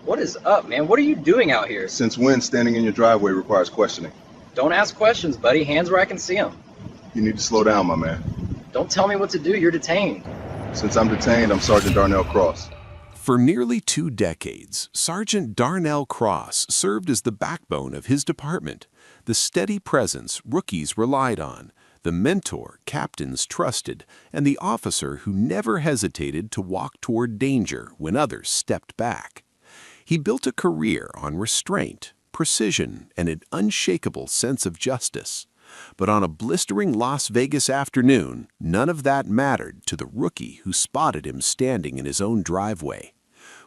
What is up, man? What are you doing out here? Since when standing in your driveway requires questioning? Don't ask questions, buddy. Hands where I can see them. You need to slow down, my man. Don't tell me what to do. You're detained. Since I'm detained, I'm Sergeant Darnell Cross. For nearly 2 decades, Sergeant Darnell Cross served as the backbone of his department, the steady presence rookies relied on, the mentor captains trusted, and the officer who never hesitated to walk toward danger when others stepped back. He built a career on restraint, precision, and an unshakable sense of justice. But on a blistering Las Vegas afternoon, none of that mattered to the rookie who spotted him standing in his own driveway.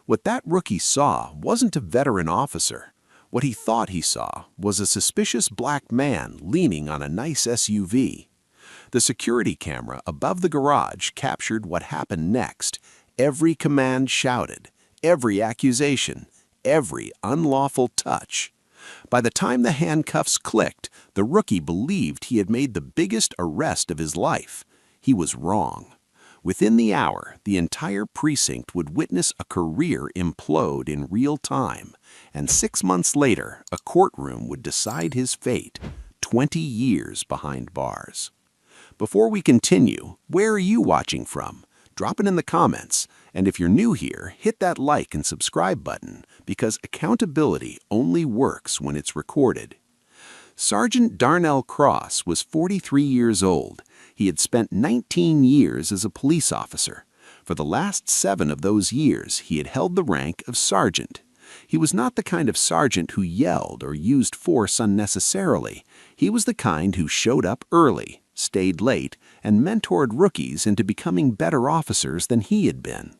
What that rookie saw wasn't a veteran officer. What he thought he saw was a suspicious black man leaning on a nice SUV. The security camera above the garage captured what happened next. Every command shouted, every accusation, every unlawful touch. By the time the handcuffs clicked, the rookie believed he had made the biggest arrest of his life. He was wrong. Within the hour, the entire precinct would witness a career implode in real time, and 6 months later, a courtroom would decide his fate, 20 years behind bars. Before we continue, where are you watching from? Drop it in the comments, and if you're new here, hit that like and subscribe button, because accountability only works when it's recorded. Sergeant Darnell Cross was 43 years old. He had spent 19 years as a police officer. For the last 7 of those years, he had held the rank of sergeant. He was not the kind of sergeant who yelled or used force unnecessarily. He was the kind who showed up early, stayed late, and mentored rookies into becoming better officers than he had been.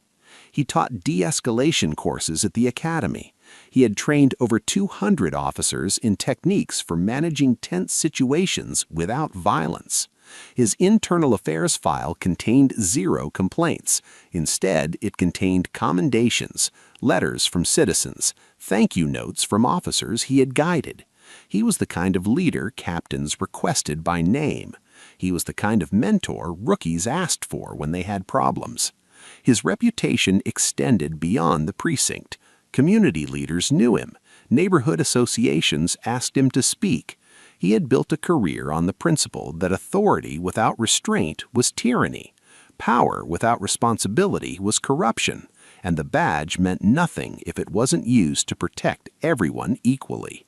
He taught de-escalation courses at the academy. He had trained over 200 officers in techniques for managing tense situations without violence. His internal affairs file contained 0 complaints. Instead, it contained commendations, letters from citizens, thank you notes from officers he had guided. He was the kind of leader captains requested by name. He was the kind of mentor rookies asked for when they had problems. His reputation extended beyond the precinct. Community leaders knew him. Neighborhood associations asked him to speak. He had built a career on the principle that authority without restraint was tyranny. Power without responsibility was corruption, and the badge meant nothing if it wasn't used to protect everyone equally.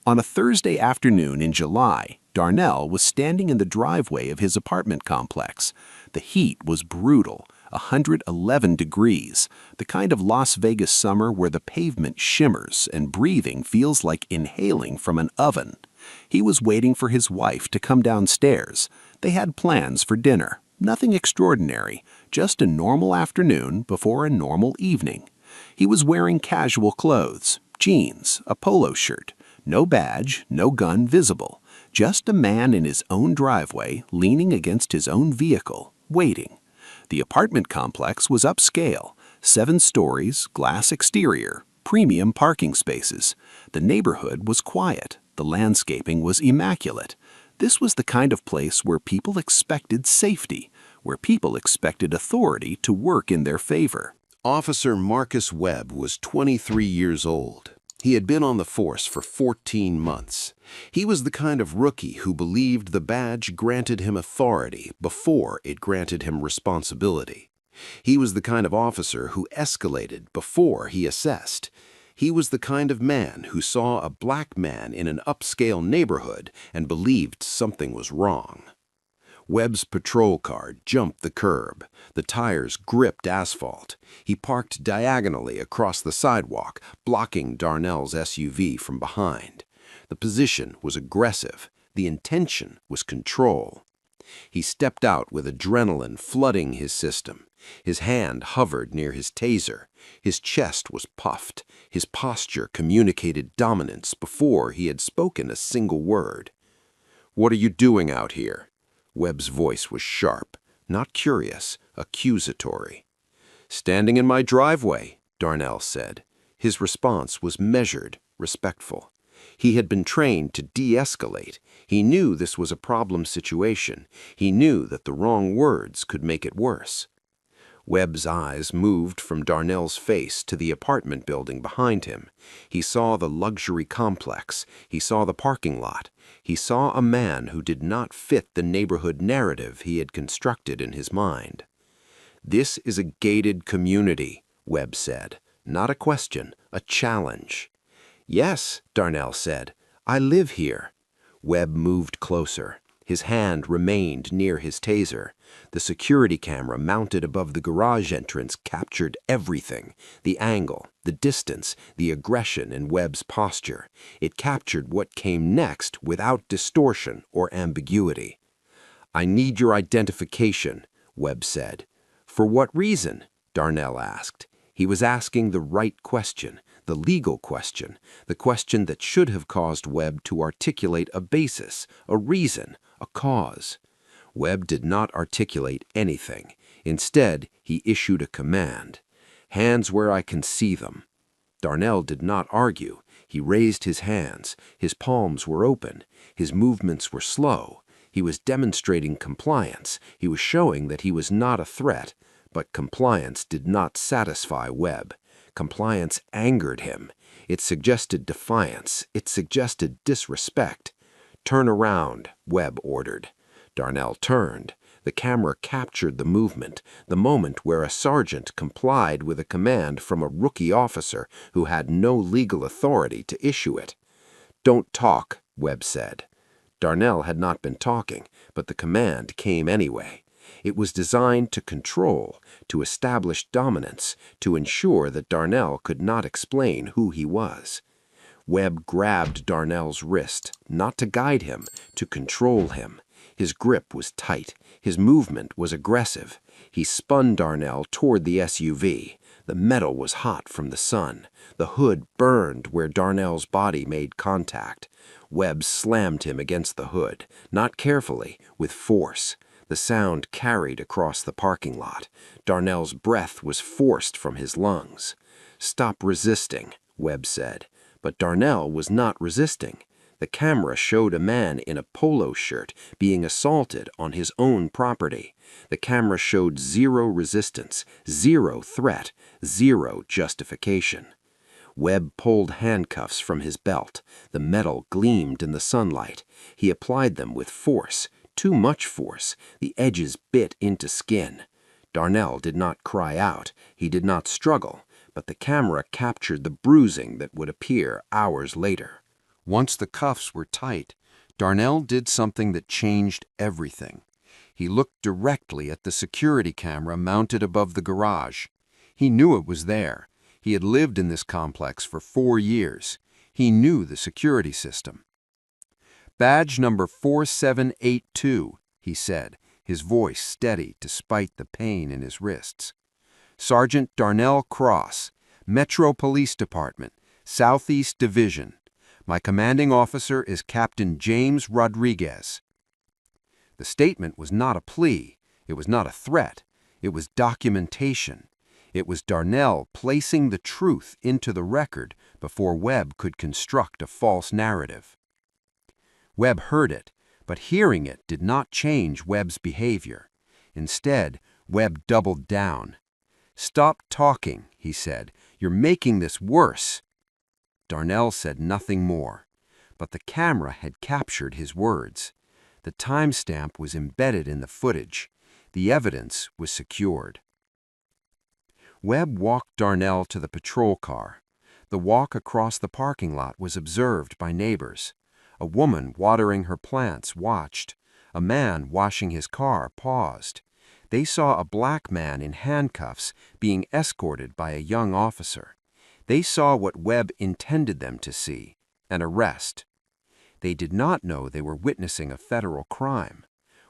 On a Thursday afternoon in July, Darnell was standing in the driveway of his apartment complex. The heat was brutal, 111 degrees, the kind of Las Vegas summer where the pavement shimmers and breathing feels like inhaling from an oven. He was waiting for his wife to come downstairs. They had plans for dinner. Nothing extraordinary, just a normal afternoon before a normal evening. He was wearing casual clothes, jeans, a polo shirt. No badge, no gun visible. Just a man in his own driveway, leaning against his own vehicle, waiting. The apartment complex was upscale, 7 stories, glass exterior, premium parking spaces. The neighborhood was quiet. The landscaping was immaculate. This was the kind of place where people expected safety, where people expected authority to work in their favor. Officer Marcus Webb was 23 years old. He had been on the force for 14 months. He was the kind of rookie who believed the badge granted him authority before it granted him responsibility. He was the kind of officer who escalated before he assessed. He was the kind of man who saw a black man in an upscale neighborhood and believed something was wrong. Webb's patrol car jumped the curb. The tires gripped asphalt. He parked diagonally across the sidewalk, blocking Darnell's SUV from behind. The position was aggressive. The intention was control. He stepped out with adrenaline flooding his system. His hand hovered near his taser. His chest was puffed. His posture communicated dominance before he had spoken a single word. "What are you doing out here?" Webb's voice was sharp, not curious, accusatory. "Standing in my driveway," Darnell said. His response was measured, respectful. He had been trained to de-escalate. He knew this was a problem situation. He knew that the wrong words could make it worse. Webb's eyes moved from Darnell's face to the apartment building behind him. He saw the luxury complex. He saw the parking lot. He saw a man who did not fit the neighborhood narrative he had constructed in his mind. "This is a gated community," Webb said. "Not a question, a challenge." "Yes," Darnell said. "I live here." Webb moved closer. His hand remained near his taser. The security camera mounted above the garage entrance captured everything: the angle, the distance, the aggression in Webb's posture. It captured what came next without distortion or ambiguity. "I need your identification," Webb said. "For what reason?" Darnell asked. He was asking the right question, the legal question, the question that should have caused Webb to articulate a basis, a reason, a cause. Webb did not articulate anything. Instead, he issued a command. "Hands where I can see them." Darnell did not argue. He raised his hands. His palms were open. His movements were slow. He was demonstrating compliance. He was showing that he was not a threat. But compliance did not satisfy Webb. Compliance angered him. It suggested defiance. It suggested disrespect. "Turn around," Webb ordered. Darnell turned. The camera captured the movement, the moment where a sergeant complied with a command from a rookie officer who had no legal authority to issue it. "Don't talk," Webb said. Darnell had not been talking, but the command came anyway. It was designed to control, to establish dominance, to ensure that Darnell could not explain who he was. Webb grabbed Darnell's wrist, not to guide him, to control him. His grip was tight. His movement was aggressive. He spun Darnell toward the SUV. The metal was hot from the sun. The hood burned where Darnell's body made contact. Webb slammed him against the hood, not carefully, with force. The sound carried across the parking lot. Darnell's breath was forced from his lungs. "Stop resisting," Webb said. But Darnell was not resisting. The camera showed a man in a polo shirt being assaulted on his own property. The camera showed zero resistance, zero threat, zero justification. Webb pulled handcuffs from his belt. The metal gleamed in the sunlight. He applied them with force, too much force. The edges bit into skin. Darnell did not cry out. He did not struggle. But the camera captured the bruising that would appear hours later. Once the cuffs were tight, Darnell did something that changed everything. He looked directly at the security camera mounted above the garage. He knew it was there. He had lived in this complex for 4 years. He knew the security system. "Badge number 4782, he said, his voice steady despite the pain in his wrists. "Sergeant Darnell Cross, Metro Police Department, Southeast Division. My commanding officer is Captain James Rodriguez." The statement was not a plea. It was not a threat. It was documentation. It was Darnell placing the truth into the record before Webb could construct a false narrative. Webb heard it, but hearing it did not change Webb's behavior. Instead, Webb doubled down. "Stop talking," he said. "You're making this worse." Darnell said nothing more, but the camera had captured his words. The timestamp was embedded in the footage. The evidence was secured. Webb walked Darnell to the patrol car. The walk across the parking lot was observed by neighbors. A woman watering her plants watched. A man washing his car paused. They saw a black man in handcuffs being escorted by a young officer. They saw what Webb intended them to see, an arrest. They did not know they were witnessing a federal crime.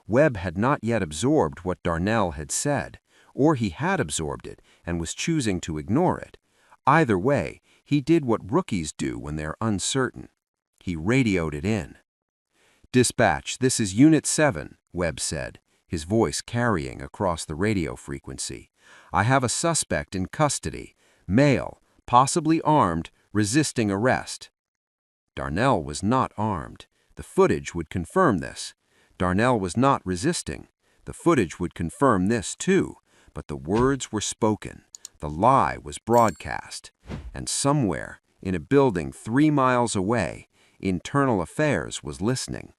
Webb had not yet absorbed what Darnell had said, or he had absorbed it and was choosing to ignore it. Either way, he did what rookies do when they're uncertain. He radioed it in. "Dispatch, this is Unit 7, Webb said, his voice carrying across the radio frequency. "I have a suspect in custody, male, possibly armed, resisting arrest." Darnell was not armed. The footage would confirm this. Darnell was not resisting. The footage would confirm this too. But the words were spoken, the lie was broadcast, and somewhere, in a building 3 miles away, Internal Affairs was listening.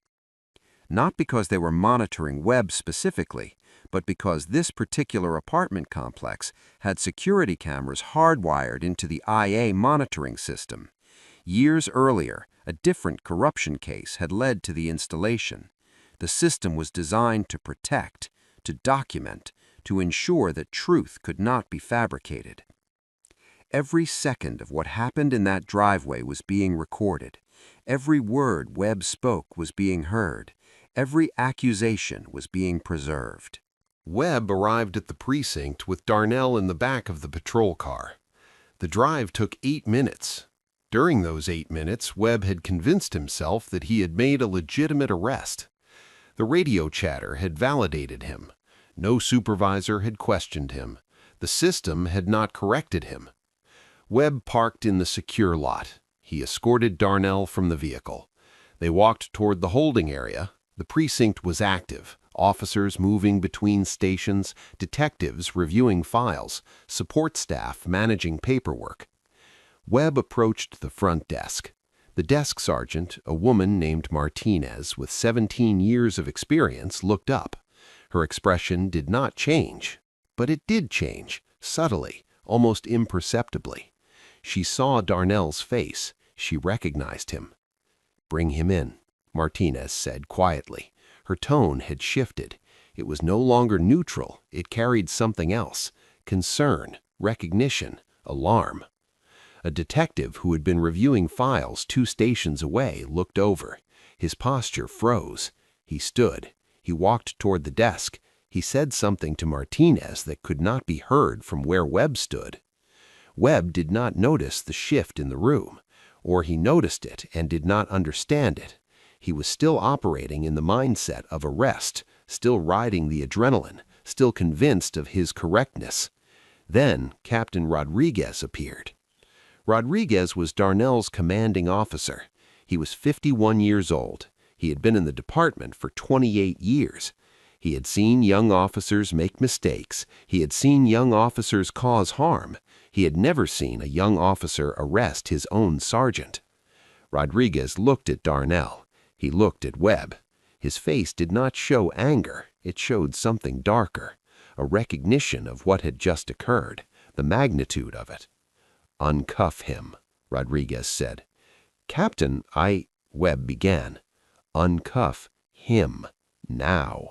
Not because they were monitoring Webb specifically, but because this particular apartment complex had security cameras hardwired into the IA monitoring system. Years earlier, a different corruption case had led to the installation. The system was designed to protect, to document, to ensure that truth could not be fabricated. Every second of what happened in that driveway was being recorded. Every word Webb spoke was being heard. Every accusation was being preserved. Webb arrived at the precinct with Darnell in the back of the patrol car. The drive took 8 minutes. During those 8 minutes, Webb had convinced himself that he had made a legitimate arrest. The radio chatter had validated him. No supervisor had questioned him. The system had not corrected him. Webb parked in the secure lot. He escorted Darnell from the vehicle. They walked toward the holding area. The precinct was active. Officers moving between stations, detectives reviewing files, support staff managing paperwork. Webb approached the front desk. The desk sergeant, a woman named Martinez with 17 years of experience, looked up. Her expression did not change, but it did change, subtly, almost imperceptibly. She saw Darnell's face. She recognized him. "Bring him in," Martinez said quietly. Her tone had shifted. It was no longer neutral. It carried something else: concern, recognition, alarm. A detective who had been reviewing files 2 stations away looked over. His posture froze. He stood. He walked toward the desk. He said something to Martinez that could not be heard from where Webb stood. Webb did not notice the shift in the room, or he noticed it and did not understand it. He was still operating in the mindset of arrest, still riding the adrenaline, still convinced of his correctness. Then Captain Rodriguez appeared. Rodriguez was Darnell's commanding officer. He was 51 years old. He had been in the department for 28 years. He had seen young officers make mistakes. He had seen young officers cause harm. He had never seen a young officer arrest his own sergeant. Rodriguez looked at Darnell. He looked at Webb. His face did not show anger. It showed something darker, a recognition of what had just occurred, the magnitude of it. "Uncuff him," Rodriguez said. "Captain, Webb began. "Uncuff him, now."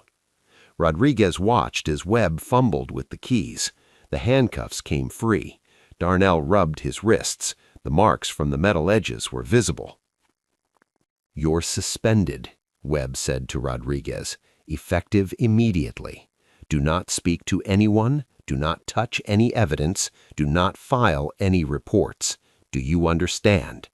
Rodriguez watched as Webb fumbled with the keys. The handcuffs came free. Darnell rubbed his wrists. The marks from the metal edges were visible. "You're suspended," Webb said to Rodriguez, "effective immediately. Do not speak to anyone. Do not touch any evidence. Do not file any reports. Do you understand?"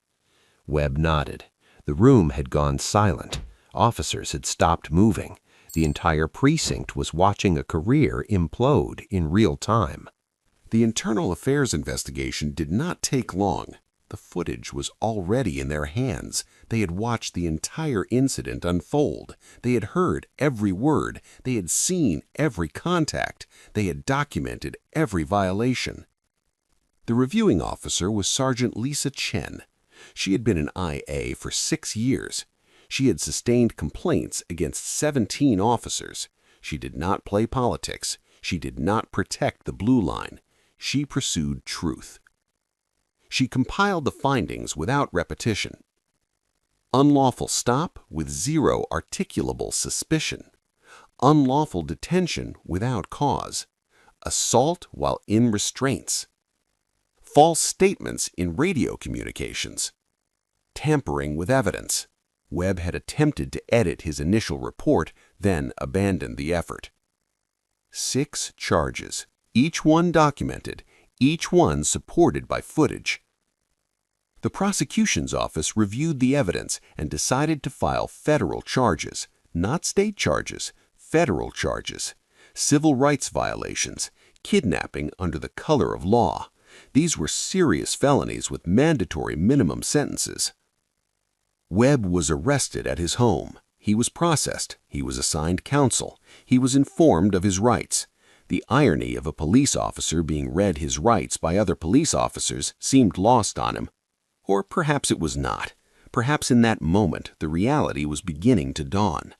Webb nodded. The room had gone silent. Officers had stopped moving. The entire precinct was watching a career implode in real time. The internal affairs investigation did not take long. The footage was already in their hands. They had watched the entire incident unfold. They had heard every word. They had seen every contact. They had documented every violation. The reviewing officer was Sergeant Lisa Chen. She had been an IA for 6 years. She had sustained complaints against 17 officers. She did not play politics. She did not protect the blue line. She pursued truth. She compiled the findings without repetition. Unlawful stop with 0 articulable suspicion. Unlawful detention without cause. Assault while in restraints. False statements in radio communications. Tampering with evidence. Webb had attempted to edit his initial report, then abandoned the effort. 6 charges, each one documented, each one supported by footage. The prosecution's office reviewed the evidence and decided to file federal charges, not state charges, federal charges. Civil rights violations, kidnapping under the color of law. These were serious felonies with mandatory minimum sentences. Webb was arrested at his home. He was processed. He was assigned counsel. He was informed of his rights. The irony of a police officer being read his rights by other police officers seemed lost on him. Or perhaps it was not. Perhaps in that moment the reality was beginning to dawn.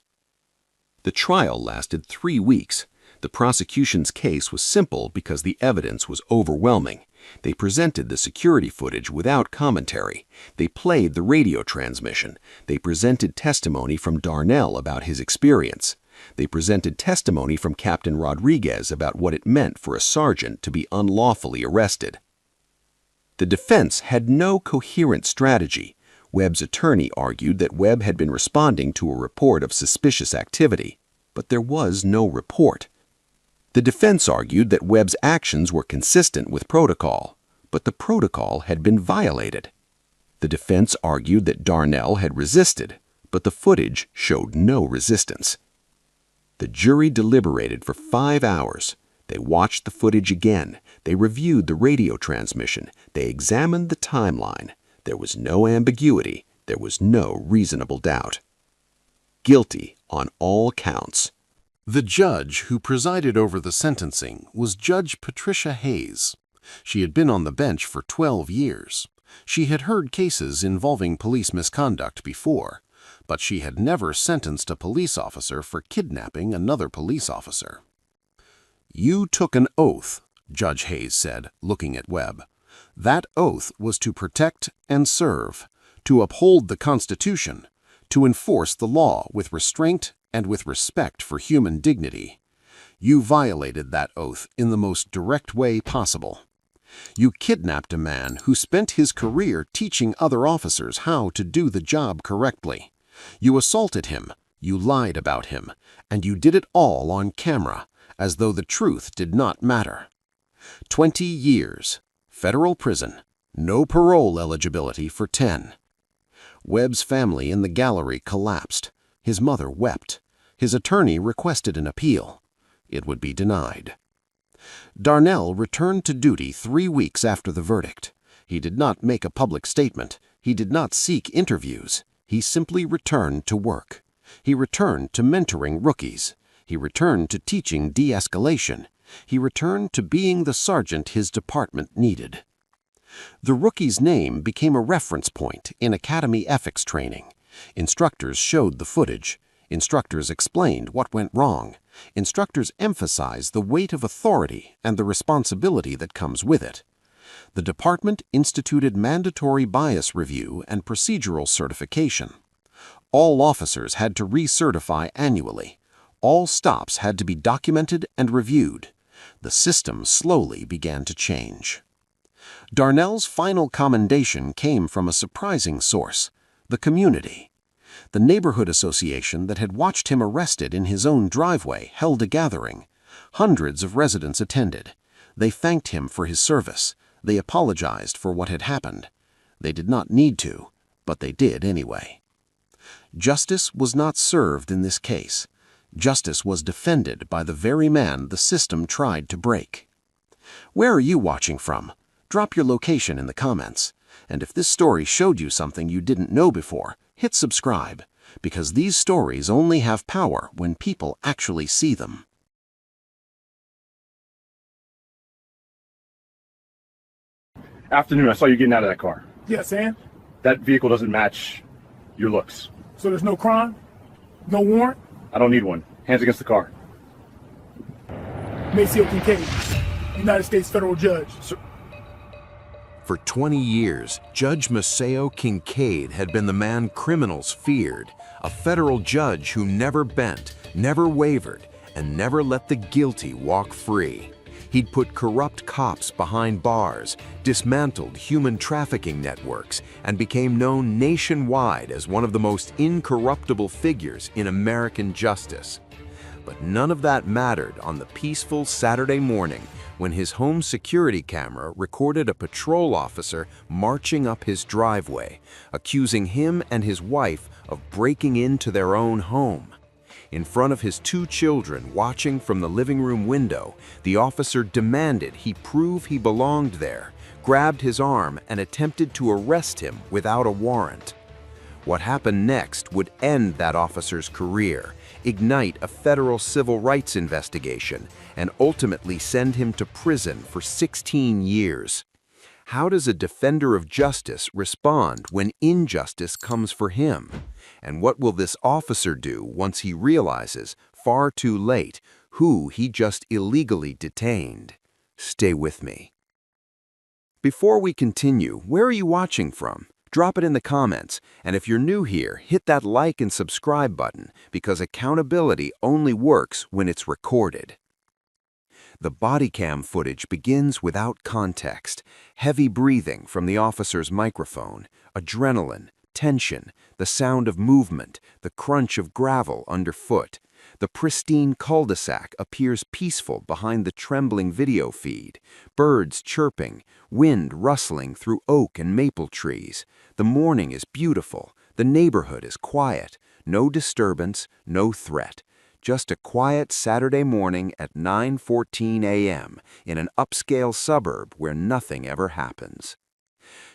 The trial lasted 3 weeks. The prosecution's case was simple because the evidence was overwhelming. They presented the security footage without commentary. They played the radio transmission. They presented testimony from Darnell about his experience. They presented testimony from Captain Rodriguez about what it meant for a sergeant to be unlawfully arrested. The defense had no coherent strategy. Webb's attorney argued that Webb had been responding to a report of suspicious activity, but there was no report. The defense argued that Webb's actions were consistent with protocol, but the protocol had been violated. The defense argued that Darnell had resisted, but the footage showed no resistance. The jury deliberated for 5 hours. They watched the footage again. They reviewed the radio transmission. They examined the timeline. There was no ambiguity. There was no reasonable doubt. Guilty on all counts. The judge who presided over the sentencing was Judge Patricia Hayes. She had been on the bench for 12 years. She had heard cases involving police misconduct before, but she had never sentenced a police officer for kidnapping another police officer. "You took an oath," Judge Hayes said, looking at Webb. "That oath was to protect and serve, to uphold the Constitution, to enforce the law with restraint and with respect for human dignity. You violated that oath in the most direct way possible. You kidnapped a man who spent his career teaching other officers how to do the job correctly. You assaulted him, you lied about him, and you did it all on camera, as though the truth did not matter. 20 years, federal prison, no parole eligibility for 10. Webb's family in the gallery collapsed. His mother wept. His attorney requested an appeal. It would be denied. Darnell returned to duty 3 weeks after the verdict. He did not make a public statement. He did not seek interviews. He simply returned to work. He returned to mentoring rookies. He returned to teaching de-escalation. He returned to being the sergeant his department needed. The rookie's name became a reference point in academy ethics training. Instructors showed the footage. Instructors explained what went wrong. Instructors emphasized the weight of authority and the responsibility that comes with it. The department instituted mandatory bias review and procedural certification. All officers had to recertify annually. All stops had to be documented and reviewed. The system slowly began to change. Darnell's final commendation came from a surprising source, the community. The neighborhood association that had watched him arrested in his own driveway held a gathering. Hundreds of residents attended. They thanked him for his service. They apologized for what had happened. They did not need to, but they did anyway. Justice was not served in this case. Justice was defended by the very man the system tried to break. Where are you watching from? Drop your location in the comments. And if this story showed you something you didn't know before, hit subscribe, because these stories only have power when people actually see them. Afternoon, I saw you getting out of that car. Yes, and? That vehicle doesn't match your looks. So there's no crime? No warrant? I don't need one. Hands against the car. Maceo Kincaid, United States federal judge. Sir. For 20 years, Judge Maceo Kincaid had been the man criminals feared, a federal judge who never bent, never wavered, and never let the guilty walk free. He'd put corrupt cops behind bars, dismantled human trafficking networks, and became known nationwide as one of the most incorruptible figures in American justice. But none of that mattered on the peaceful Saturday morning when his home security camera recorded a patrol officer marching up his driveway, accusing him and his wife of breaking into their own home. In front of his 2 children watching from the living room window, the officer demanded he prove he belonged there, grabbed his arm, and attempted to arrest him without a warrant. What happened next would end that officer's career, ignite a federal civil rights investigation, and ultimately send him to prison for 16 years. How does a defender of justice respond when injustice comes for him? And what will this officer do once he realizes, far too late, who he just illegally detained? Stay with me. Before we continue, where are you watching from? Drop it in the comments, and if you're new here, hit that like and subscribe button, because accountability only works when it's recorded. The body cam footage begins without context. Heavy breathing from the officer's microphone, adrenaline, tension, the sound of movement, the crunch of gravel underfoot. The pristine cul-de-sac appears peaceful behind the trembling video feed. Birds chirping, wind rustling through oak and maple trees. The morning is beautiful. The neighborhood is quiet. No disturbance, no threat. Just a quiet Saturday morning at 9:14 a.m. in an upscale suburb where nothing ever happens.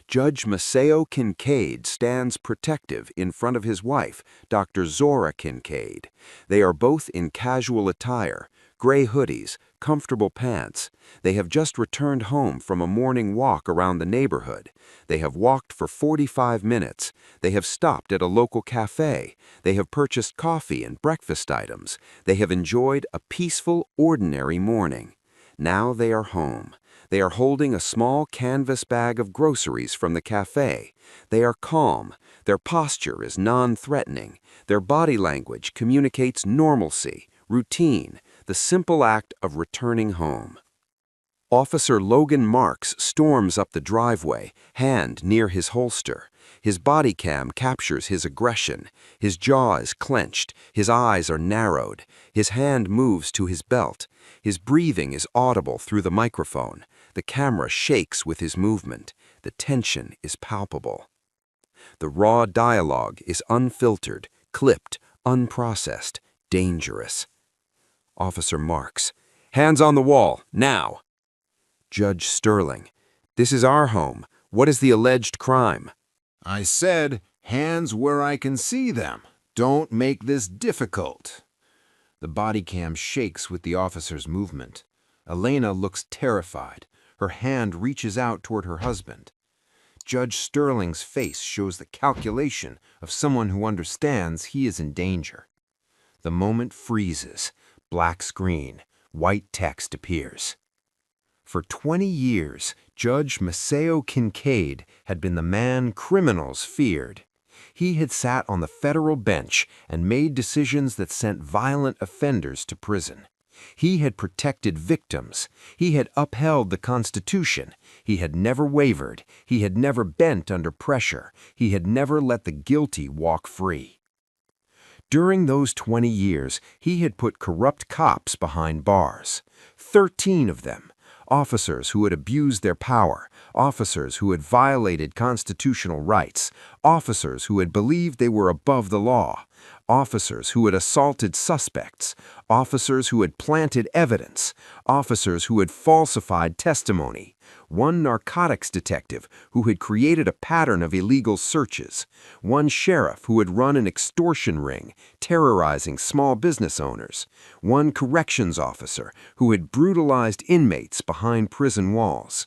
Judge Maceo Kincaid stands protective in front of his wife, Dr. Zora Kincaid. They are both in casual attire, gray hoodies, comfortable pants. They have just returned home from a morning walk around the neighborhood. They have walked for 45 minutes. They have stopped at a local cafe. They have purchased coffee and breakfast items. They have enjoyed a peaceful, ordinary morning. Now they are home. They are holding a small canvas bag of groceries from the cafe. They are calm. Their posture is non-threatening. Their body language communicates normalcy, routine, the simple act of returning home. Officer Logan Marks storms up the driveway, hand near his holster. His body cam captures his aggression. His jaw is clenched. His eyes are narrowed. His hand moves to his belt. His breathing is audible through the microphone. The camera shakes with his movement. The tension is palpable. The raw dialogue is unfiltered, clipped, unprocessed, dangerous. Officer Marks: "Hands on the wall, now!" Judge Sterling: "This is our home. What is the alleged crime?" I said, hands where I can see them. Don't make this difficult. The body cam shakes with the officer's movement. Elena looks terrified. Her hand reaches out toward her husband. Judge Sterling's face shows the calculation of someone who understands he is in danger. The moment freezes. Black screen. White text appears. For 20 years, Judge Maceo Kincaid had been the man criminals feared. He had sat on the federal bench and made decisions that sent violent offenders to prison. He had protected victims. He had upheld the Constitution. He had never wavered. He had never bent under pressure. He had never let the guilty walk free. During those 20 years, he had put corrupt cops behind bars. 13 of them. Officers who had abused their power, officers who had violated constitutional rights, officers who had believed they were above the law, officers who had assaulted suspects, officers who had planted evidence, officers who had falsified testimony, one narcotics detective who had created a pattern of illegal searches, one sheriff who had run an extortion ring, terrorizing small business owners, one corrections officer who had brutalized inmates behind prison walls.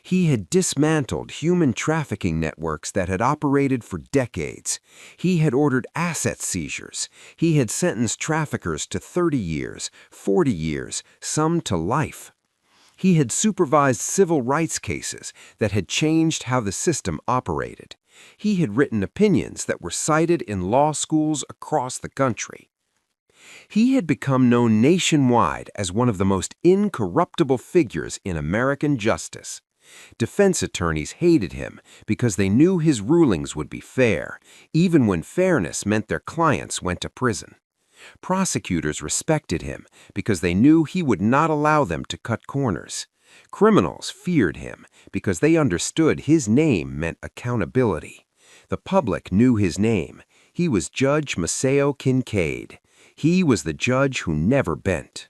He had dismantled human trafficking networks that had operated for decades. He had ordered asset seizures. He had sentenced traffickers to 30 years, 40 years, some to life. He had supervised civil rights cases that had changed how the system operated. He had written opinions that were cited in law schools across the country. He had become known nationwide as one of the most incorruptible figures in American justice. Defense attorneys hated him because they knew his rulings would be fair, even when fairness meant their clients went to prison. Prosecutors respected him because they knew he would not allow them to cut corners. Criminals feared him because they understood his name meant accountability. The public knew his name. He was Judge Maceo Kincaid. He was the judge who never bent.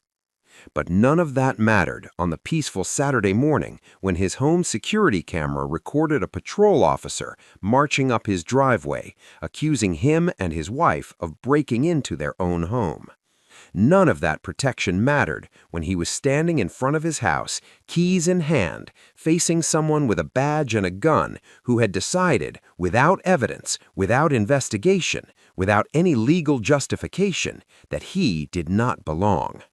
But none of that mattered on the peaceful Saturday morning when his home security camera recorded a patrol officer marching up his driveway, accusing him and his wife of breaking into their own home. None of that protection mattered when he was standing in front of his house, keys in hand, facing someone with a badge and a gun who had decided, without evidence, without investigation, without any legal justification, that he did not belong.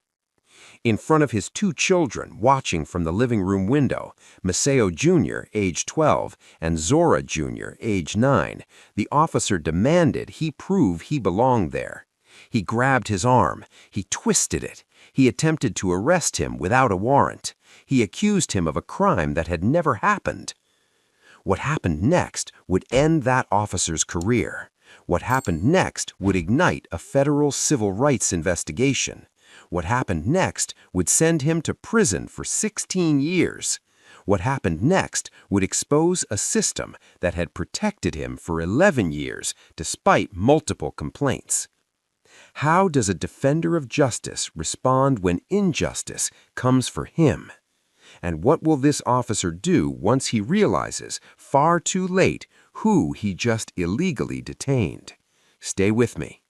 In front of his 2 children watching from the living room window, Maceo Jr., age 12, and Zora Jr., age 9, the officer demanded he prove he belonged there. He grabbed his arm. He twisted it. He attempted to arrest him without a warrant. He accused him of a crime that had never happened. What happened next would end that officer's career. What happened next would ignite a federal civil rights investigation. What happened next would send him to prison for 16 years. What happened next would expose a system that had protected him for 11 years despite multiple complaints. How does a defender of justice respond when injustice comes for him? And what will this officer do once he realizes, far too late, who he just illegally detained? Stay with me.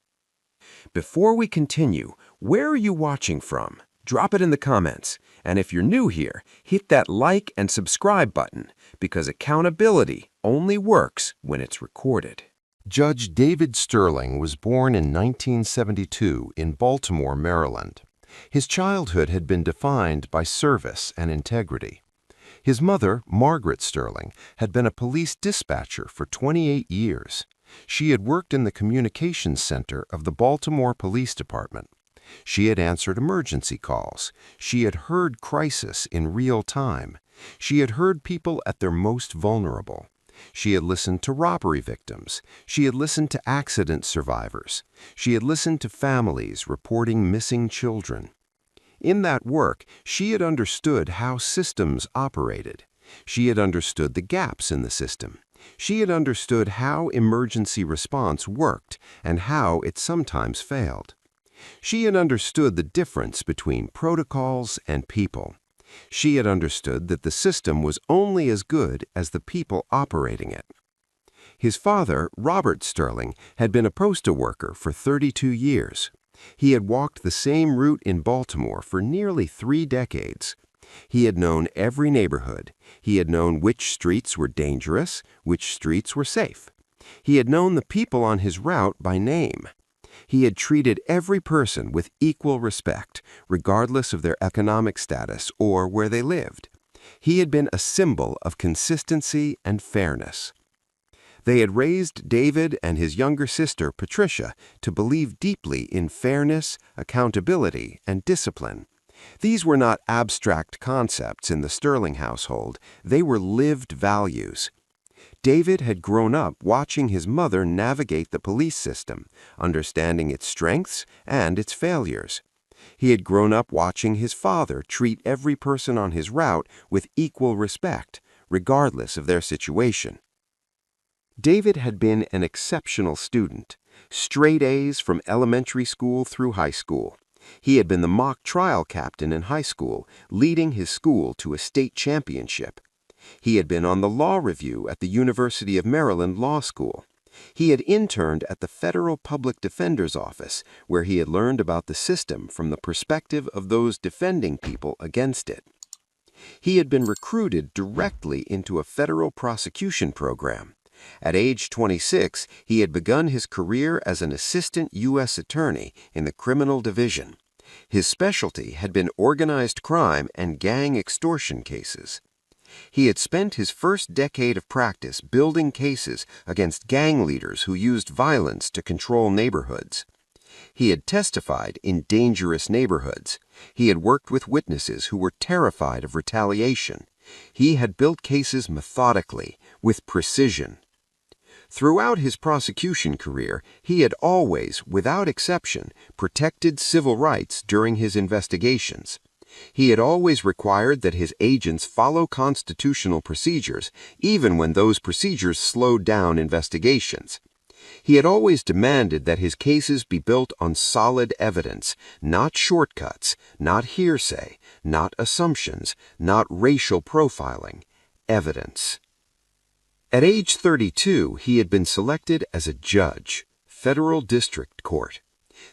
Before we continue, where are you watching from? Drop it in the comments. And if you're new here, hit that like and subscribe button, because accountability only works when it's recorded. Judge David Sterling was born in 1972 in Baltimore, Maryland. His childhood had been defined by service and integrity. His mother, Margaret Sterling, had been a police dispatcher for 28 years. She had worked in the communications center of the Baltimore Police Department. She had answered emergency calls. She had heard crisis in real time. She had heard people at their most vulnerable. She had listened to robbery victims. She had listened to accident survivors. She had listened to families reporting missing children. In that work, she had understood how systems operated. She had understood the gaps in the system. She had understood how emergency response worked and how it sometimes failed. She had understood the difference between protocols and people. She had understood that the system was only as good as the people operating it. His father, Robert Sterling, had been a postal worker for 32 years. He had walked the same route in Baltimore for nearly 3 decades. He had known every neighborhood. He had known which streets were dangerous, which streets were safe. He had known the people on his route by name. He had treated every person with equal respect, regardless of their economic status or where they lived. He had been a symbol of consistency and fairness. They had raised David and his younger sister, Patricia, to believe deeply in fairness, accountability, and discipline. These were not abstract concepts in the Sterling household. They were lived values. David had grown up watching his mother navigate the police system, understanding its strengths and its failures. He had grown up watching his father treat every person on his route with equal respect, regardless of their situation. David had been an exceptional student, straight A's from elementary school through high school. He had been the mock trial captain in high school, leading his school to a state championship. He had been on the law review at the University of Maryland Law School. He had interned at the Federal Public Defender's Office, where he had learned about the system from the perspective of those defending people against it. He had been recruited directly into a federal prosecution program. At age 26, he had begun his career as an assistant U.S. attorney in the criminal division. His specialty had been organized crime and gang extortion cases. He had spent his first decade of practice building cases against gang leaders who used violence to control neighborhoods. He had testified in dangerous neighborhoods. He had worked with witnesses who were terrified of retaliation. He had built cases methodically, with precision. Throughout his prosecution career, he had always, without exception, protected civil rights during his investigations. He had always required that his agents follow constitutional procedures, even when those procedures slowed down investigations. He had always demanded that his cases be built on solid evidence, not shortcuts, not hearsay, not assumptions, not racial profiling. Evidence. At age 32, he had been selected as a judge, Federal District Court.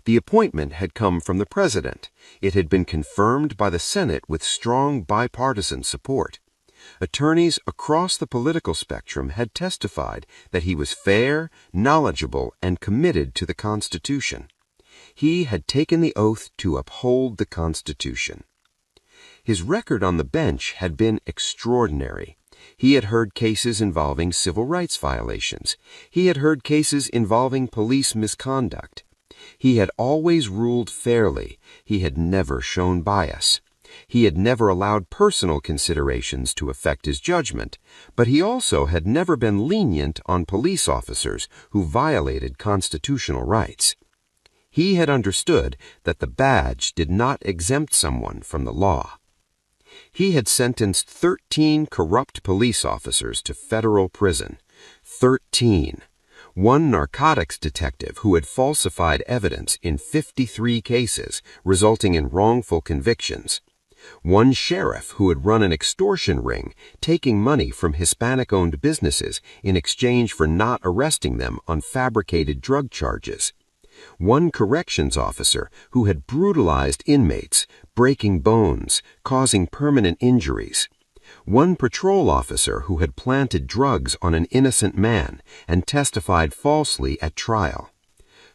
The appointment had come from the president. It had been confirmed by the Senate with strong bipartisan support. Attorneys across the political spectrum had testified that he was fair, knowledgeable, and committed to the Constitution. He had taken the oath to uphold the Constitution. His record on the bench had been extraordinary. He had heard cases involving civil rights violations. He had heard cases involving police misconduct. He had always ruled fairly. He had never shown bias. He had never allowed personal considerations to affect his judgment, but he also had never been lenient on police officers who violated constitutional rights. He had understood that the badge did not exempt someone from the law. He had sentenced 13 corrupt police officers to federal prison. 13. One narcotics detective who had falsified evidence in 53 cases, resulting in wrongful convictions. One sheriff who had run an extortion ring, taking money from Hispanic-owned businesses in exchange for not arresting them on fabricated drug charges. One corrections officer who had brutalized inmates, breaking bones, causing permanent injuries. One patrol officer who had planted drugs on an innocent man and testified falsely at trial.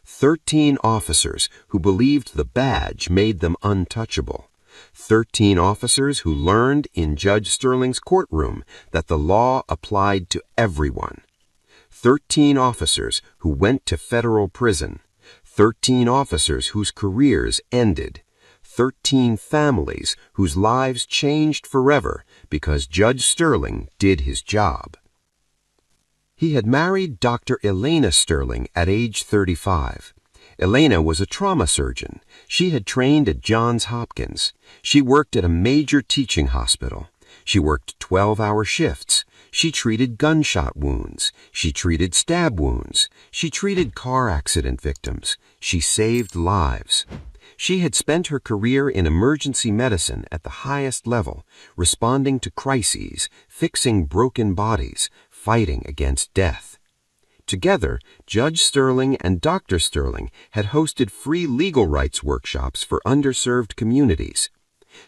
13 officers who believed the badge made them untouchable. 13 officers who learned in Judge Sterling's courtroom that the law applied to everyone. 13 officers who went to federal prison. 13 officers whose careers ended. 13 families whose lives changed forever because Judge Sterling did his job. He had married Dr. Elena Sterling at age 35. Elena was a trauma surgeon. She had trained at Johns Hopkins. She worked at a major teaching hospital. She worked 12-hour shifts. She treated gunshot wounds. She treated stab wounds. She treated car accident victims. She saved lives. She had spent her career in emergency medicine at the highest level, responding to crises, fixing broken bodies, fighting against death. Together, Judge Sterling and Dr. Sterling had hosted free legal rights workshops for underserved communities.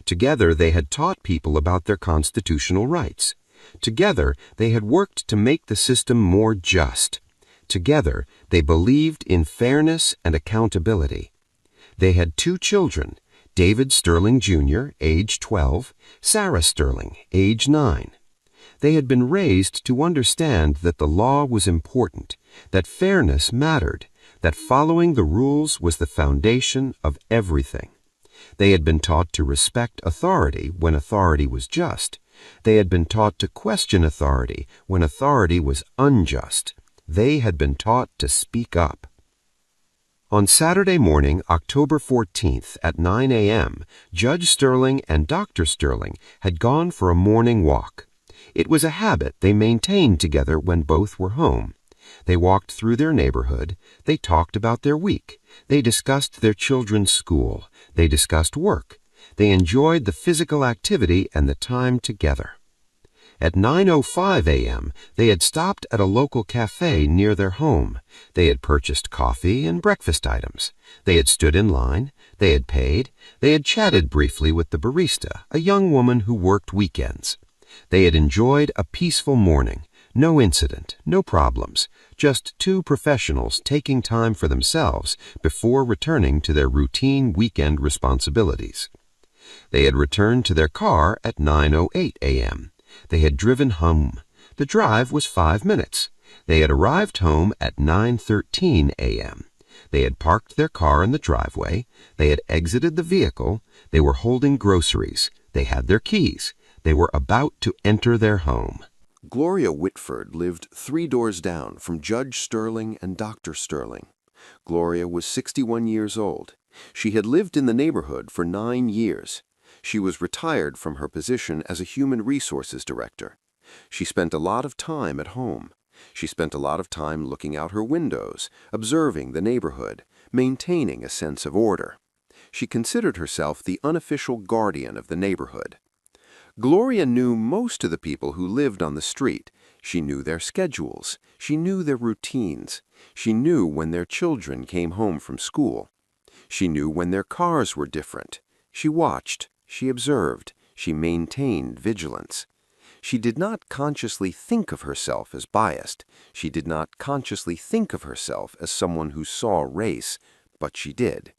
Together, they had taught people about their constitutional rights. Together, they had worked to make the system more just. Together, they believed in fairness and accountability. They had 2 children, David Sterling Jr., age 12, Sarah Sterling, age 9. They had been raised to understand that the law was important, that fairness mattered, that following the rules was the foundation of everything. They had been taught to respect authority when authority was just. They had been taught to question authority when authority was unjust. They had been taught to speak up. On Saturday morning, October 14th at 9 a.m., Judge Sterling and Dr. Sterling had gone for a morning walk. It was a habit they maintained together when both were home. They walked through their neighborhood. They talked about their week. They discussed their children's school. They discussed work. They enjoyed the physical activity and the time together. At 9:05 a.m., they had stopped at a local cafe near their home. They had purchased coffee and breakfast items. They had stood in line. They had paid. They had chatted briefly with the barista, a young woman who worked weekends. They had enjoyed a peaceful morning. No incident, no problems, just 2 professionals taking time for themselves before returning to their routine weekend responsibilities. They had returned to their car at 9:08 a.m. They had driven home. The drive was 5 minutes. They had arrived home at 9:13 a.m. They had parked their car in the driveway. They had exited the vehicle. They were holding groceries. They had their keys. They were about to enter their home. Gloria Whitford lived 3 doors down from Judge Sterling and Dr. Sterling. Gloria was 61 years old. She had lived in the neighborhood for 9 years. She was retired from her position as a human resources director. She spent a lot of time at home. She spent a lot of time looking out her windows, observing the neighborhood, maintaining a sense of order. She considered herself the unofficial guardian of the neighborhood. Gloria knew most of the people who lived on the street. She knew their schedules. She knew their routines. She knew when their children came home from school. She knew when their cars were different. She watched. She observed. She maintained vigilance. She did not consciously think of herself as biased. She did not consciously think of herself as someone who saw race, but she did.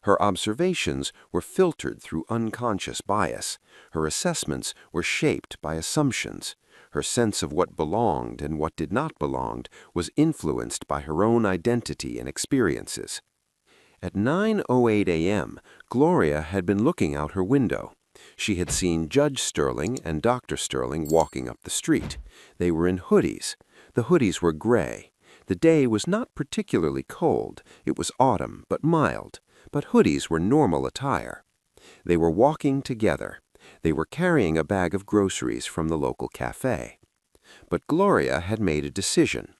Her observations were filtered through unconscious bias. Her assessments were shaped by assumptions. Her sense of what belonged and what did not belong was influenced by her own identity and experiences. At 9:08 a.m., Gloria had been looking out her window. She had seen Judge Sterling and Dr. Sterling walking up the street. They were in hoodies. The hoodies were gray. The day was not particularly cold. It was autumn, but mild. But hoodies were normal attire. They were walking together. They were carrying a bag of groceries from the local cafe. But Gloria had made a decision.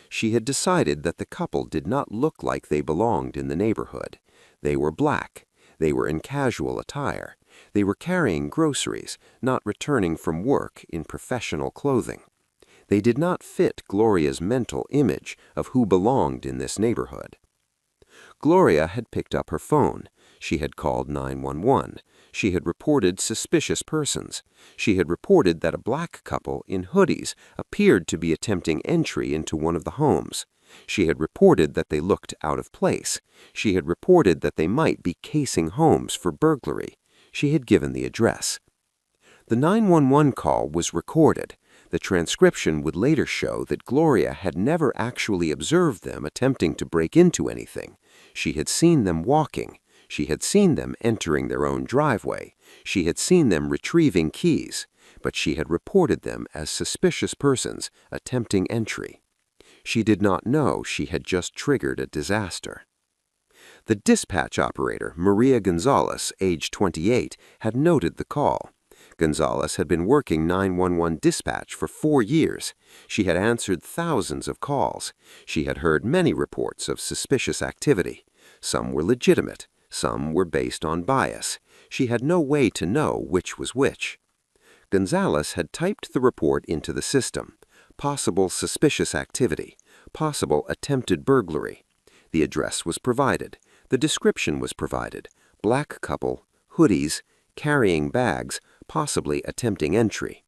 She had decided that the couple did not look like they belonged in the neighborhood. They were black. They were in casual attire. They were carrying groceries, not returning from work in professional clothing. They did not fit Gloria's mental image of who belonged in this neighborhood. Gloria had picked up her phone. She had called 911. She had reported suspicious persons. She had reported that a black couple in hoodies appeared to be attempting entry into one of the homes. She had reported that they looked out of place. She had reported that they might be casing homes for burglary. She had given the address. The 911 call was recorded. The transcription would later show that Gloria had never actually observed them attempting to break into anything. She had seen them walking. She had seen them entering their own driveway. She had seen them retrieving keys, but she had reported them as suspicious persons attempting entry. She did not know she had just triggered a disaster. The dispatch operator, Maria Gonzalez, age 28, had noted the call. Gonzalez had been working 911 dispatch for 4 years. She had answered thousands of calls. She had heard many reports of suspicious activity. Some were legitimate. Some were based on bias. She had no way to know which was which. Gonzalez had typed the report into the system. Possible suspicious activity. Possible attempted burglary. The address was provided. The description was provided. Black couple, hoodies, carrying bags, possibly attempting entry.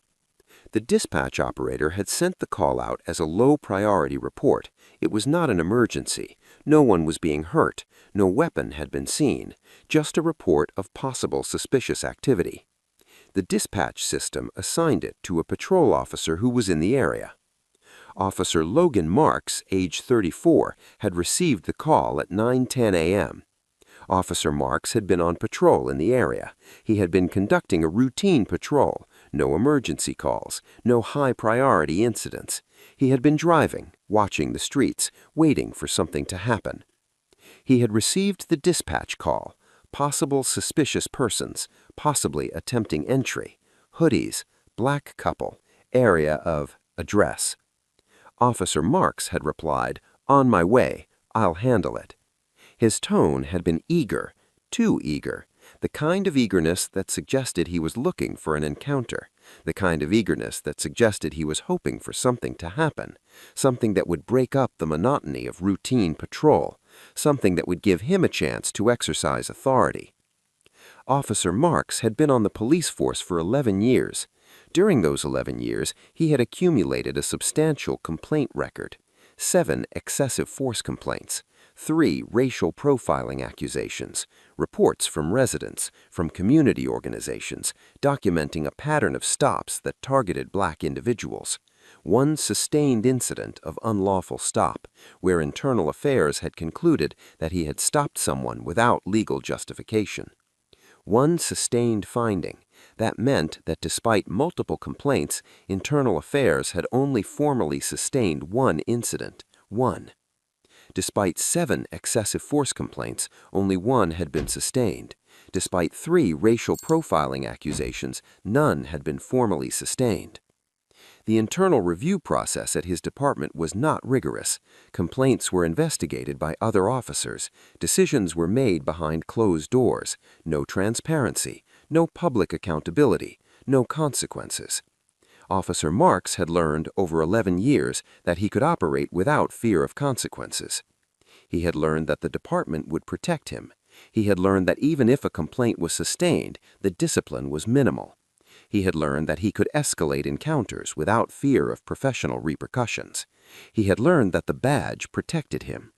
The dispatch operator had sent the call out as a low-priority report. It was not an emergency. No one was being hurt. No weapon had been seen. Just a report of possible suspicious activity. The dispatch system assigned it to a patrol officer who was in the area. Officer Logan Marks, age 34, had received the call at 9:10 a.m. Officer Marks had been on patrol in the area. He had been conducting a routine patrol, no emergency calls, no high-priority incidents. He had been driving, watching the streets, waiting for something to happen. He had received the dispatch call, possible suspicious persons, possibly attempting entry, hoodies, black couple, area of address. Officer Marks had replied, "On my way, I'll handle it." His tone had been eager, too eager, the kind of eagerness that suggested he was looking for an encounter, the kind of eagerness that suggested he was hoping for something to happen, something that would break up the monotony of routine patrol, something that would give him a chance to exercise authority. Officer Marks had been on the police force for 11 years. During those 11 years, he had accumulated a substantial complaint record: 7 excessive force complaints, 3 racial profiling accusations, reports from residents, from community organizations, documenting a pattern of stops that targeted black individuals, 1 sustained incident of unlawful stop, where internal affairs had concluded that he had stopped someone without legal justification. 1 sustained finding. That meant that despite multiple complaints, internal affairs had only formally sustained 1 incident. 1. Despite 7 excessive force complaints, only 1 had been sustained. Despite 3 racial profiling accusations, none had been formally sustained. The internal review process at his department was not rigorous. Complaints were investigated by other officers. Decisions were made behind closed doors. No transparency, no public accountability, no consequences. Officer Marks had learned over 11 years that he could operate without fear of consequences. He had learned that the department would protect him. He had learned that even if a complaint was sustained, the discipline was minimal. He had learned that he could escalate encounters without fear of professional repercussions. He had learned that the badge protected him.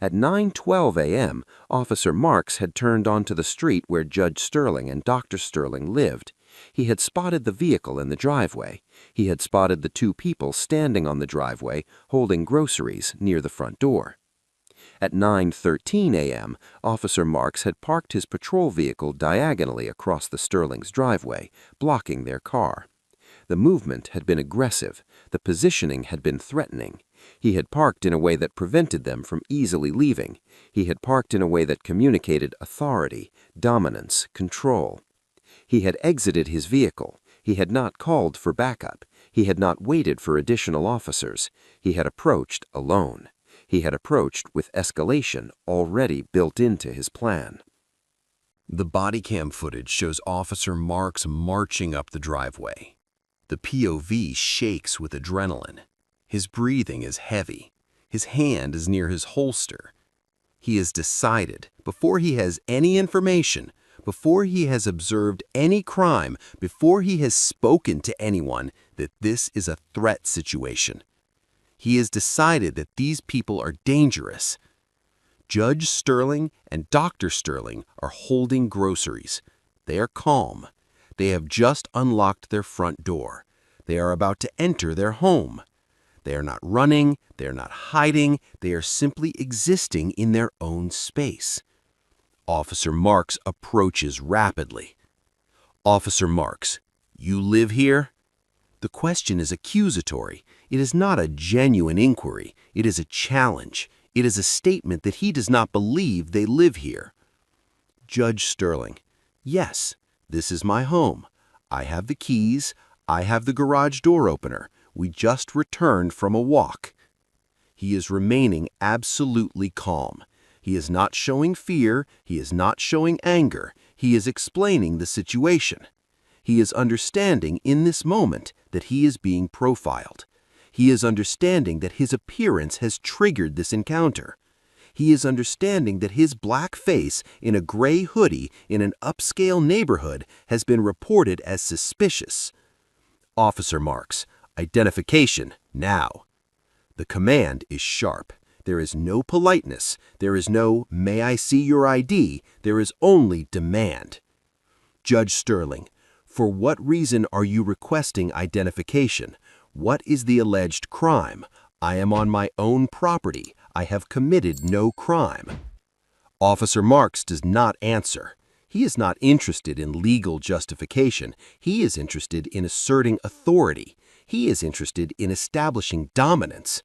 At 9:12 a.m., Officer Marks had turned onto the street where Judge Sterling and Dr. Sterling lived. He had spotted the vehicle in the driveway. He had spotted the two people standing on the driveway holding groceries near the front door. At 9:13 a.m., Officer Marks had parked his patrol vehicle diagonally across the Sterling's driveway, blocking their car. The movement had been aggressive. The positioning had been threatening. He had parked in a way that prevented them from easily leaving. He had parked in a way that communicated authority, dominance, control. He had exited his vehicle. He had not called for backup. He had not waited for additional officers. He had approached alone. He had approached with escalation already built into his plan. The Bodycam footage shows Officer Marks marching up the driveway. The POV shakes with adrenaline. His breathing is heavy. His hand is near his holster. He has decided, before he has any information, before he has observed any crime, before he has spoken to anyone, that this is a threat situation. He has decided that these people are dangerous. Judge Sterling and Dr. Sterling are holding groceries. They are calm. They have just unlocked their front door. They are about to enter their home. They are not running. They are not hiding. They are simply existing in their own space. Officer Marks approaches rapidly. Officer Marks, you live here? The question is accusatory. It is not a genuine inquiry. It is a challenge. It is a statement that he does not believe they live here. Judge Sterling, yes, this is my home. I have the keys. I have the garage door opener. We just returned from a walk. He is remaining absolutely calm. He is not showing fear. He is not showing anger. He is explaining the situation. He is understanding in this moment that he is being profiled. He is understanding that his appearance has triggered this encounter. He is understanding that his black face in a gray hoodie in an upscale neighborhood has been reported as suspicious. Officer Marks, identification now. The command is sharp. There is no politeness. There is no, may I see your ID? There is only demand. Judge Sterling, for what reason are you requesting identification? What is the alleged crime? I am on my own property. I have committed no crime. Officer Marks does not answer. He is not interested in legal justification. He is interested in asserting authority. He is interested in establishing dominance.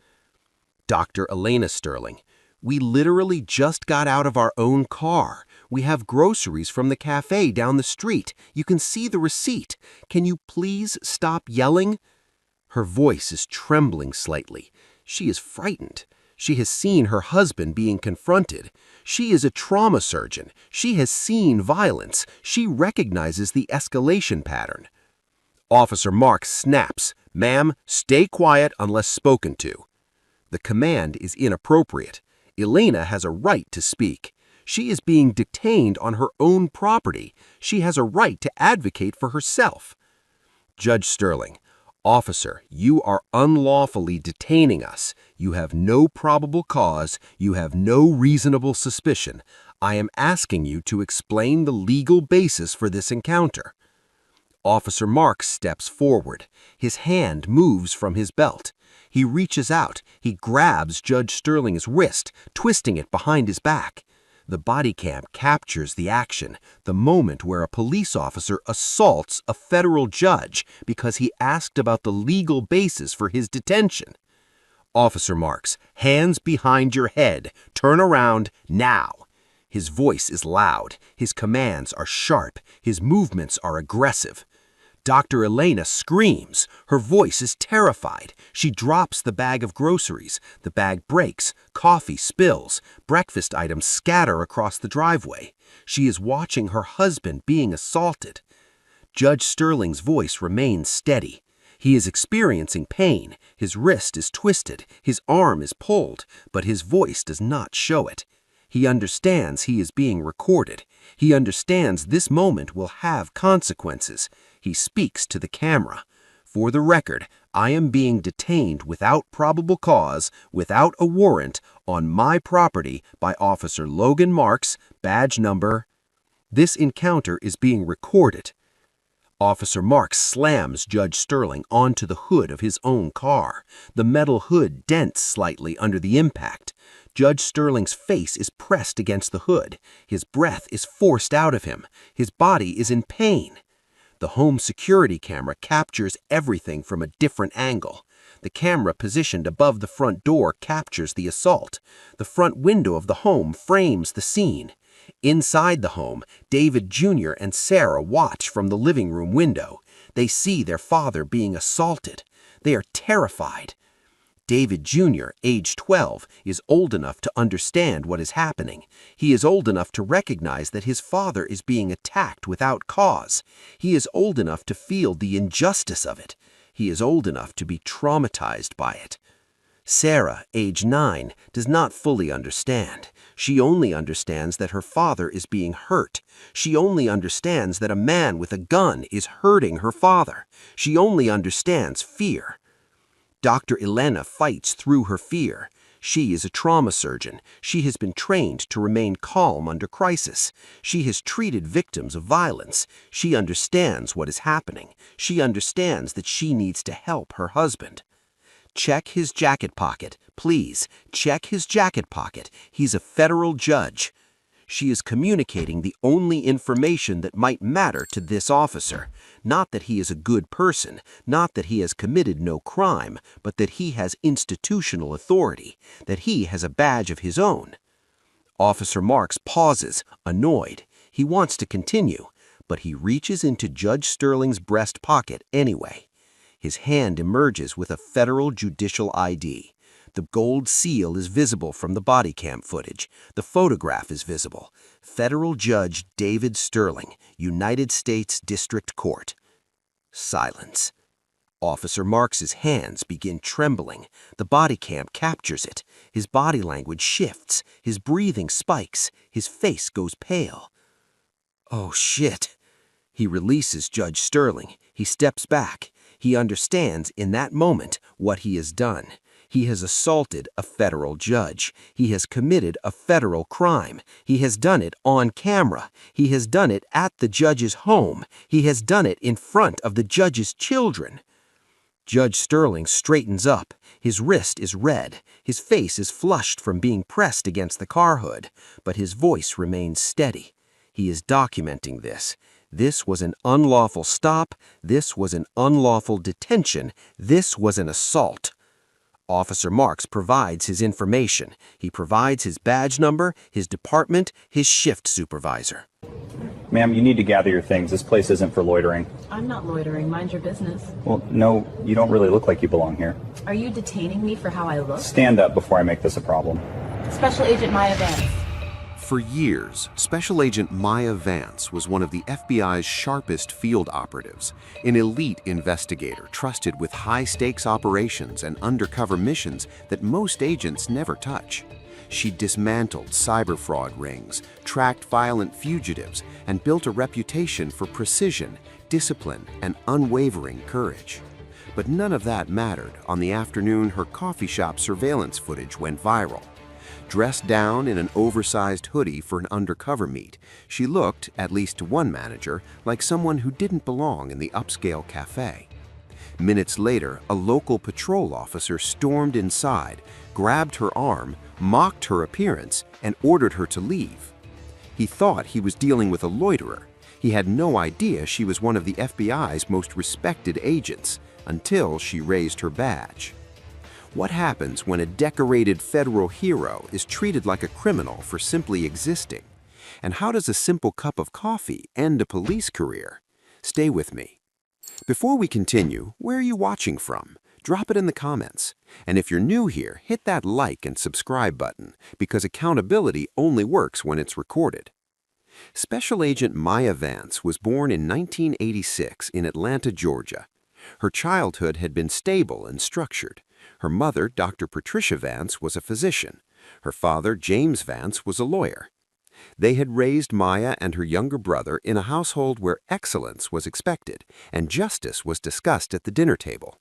Dr. Elena Sterling, we literally just got out of our own car. We have groceries from the cafe down the street. You can see the receipt. Can you please stop yelling? Her voice is trembling slightly. She is frightened. She has seen her husband being confronted. She is a trauma surgeon. She has seen violence. She recognizes the escalation pattern. Officer Marks snaps, "Ma'am, stay quiet unless spoken to." The command is inappropriate. Elena has a right to speak. She is being detained on her own property. She has a right to advocate for herself. Judge Sterling, officer, you are unlawfully detaining us. You have no probable cause. You have no reasonable suspicion. I am asking you to explain the legal basis for this encounter. Officer Marks steps forward. His hand moves from his belt. He reaches out. He grabs Judge Sterling's wrist, twisting it behind his back. The Bodycam captures the action, the moment where a police officer assaults a federal judge because he asked about the legal basis for his detention. Officer Marks, hands behind your head. Turn around now. His voice is loud. His commands are sharp. His movements are aggressive. Dr. Elena screams. Her voice is terrified. She drops the bag of groceries. The bag breaks. Coffee spills. Breakfast items scatter across the driveway. She is watching her husband being assaulted. Judge Sterling's voice remains steady. He is experiencing pain. His wrist is twisted. His arm is pulled, but his voice does not show it. He understands he is being recorded. He understands this moment will have consequences. He speaks to the camera. For the record, I am being detained without probable cause, without a warrant, on my property by Officer Logan Marks, badge number. This encounter is being recorded. Officer Marks slams Judge Sterling onto the hood of his own car. The metal hood dents slightly under the impact. Judge Sterling's face is pressed against the hood. His breath is forced out of him. His body is in pain. The home security camera captures everything from a different angle. The camera positioned above the front door captures the assault. The front window of the home frames the scene. Inside the home, David Jr. and Sarah watch from the living room window. They see their father being assaulted. They are terrified. David Jr., age 12, is old enough to understand what is happening. He is old enough to recognize that his father is being attacked without cause. He is old enough to feel the injustice of it. He is old enough to be traumatized by it. Sarah, age 9, does not fully understand. She only understands that her father is being hurt. She only understands that a man with a gun is hurting her father. She only understands fear. Dr. Elena fights through her fear. She is a trauma surgeon. She has been trained to remain calm under crisis. She has treated victims of violence. She understands what is happening. She understands that she needs to help her husband. Check his jacket pocket. Please, check his jacket pocket. He's a federal judge. She is communicating the only information that might matter to this officer. Not that he is a good person, not that he has committed no crime, but that he has institutional authority, that he has a badge of his own. Officer Marks pauses, annoyed. He wants to continue, but he reaches into Judge Sterling's breast pocket anyway. His hand emerges with a federal judicial ID. The gold seal is visible from the Bodycam footage. The photograph is visible. Federal Judge David Sterling, United States District Court. Silence. Officer Marks's hands begin trembling. The Bodycam captures it. His body language shifts. His breathing spikes. His face goes pale. Oh, shit. He releases Judge Sterling. He steps back. He understands in that moment what he has done. He has assaulted a federal judge. He has committed a federal crime. He has done it on camera. He has done it at the judge's home. He has done it in front of the judge's children. Judge Sterling straightens up. His wrist is red. His face is flushed from being pressed against the car hood, but his voice remains steady. He is documenting this. This was an unlawful stop. This was an unlawful detention. This was an assault. Officer Marks provides his information. He provides his badge number, his department, his shift supervisor. Ma'am, you need to gather your things. This place isn't for loitering. I'm not loitering. Mind your business. Well, no, you don't really look like you belong here. Are you detaining me for how I look? Stand up before I make this a problem. Special Agent Maya Vance. For years, Special Agent Maya Vance was one of the FBI's sharpest field operatives, an elite investigator trusted with high-stakes operations and undercover missions that most agents never touch. She dismantled cyber fraud rings, tracked violent fugitives, and built a reputation for precision, discipline, and unwavering courage. But none of that mattered on the afternoon her coffee shop surveillance footage went viral. Dressed down in an oversized hoodie for an undercover meet, she looked, at least to one manager, like someone who didn't belong in the upscale cafe. Minutes later, a local patrol officer stormed inside, grabbed her arm, mocked her appearance, and ordered her to leave. He thought he was dealing with a loiterer. He had no idea she was one of the FBI's most respected agents, until she raised her badge. What happens when a decorated federal hero is treated like a criminal for simply existing? And how does a simple cup of coffee end a police career? Stay with me. Before we continue, where are you watching from? Drop it in the comments. And if you're new here, hit that like and subscribe button, because accountability only works when it's recorded. Special Agent Maya Vance was born in 1986 in Atlanta, Georgia. Her childhood had been stable and structured. Her mother, Dr. Patricia Vance, was a physician. Her father, James Vance, was a lawyer. They had raised Maya and her younger brother in a household where excellence was expected and justice was discussed at the dinner table.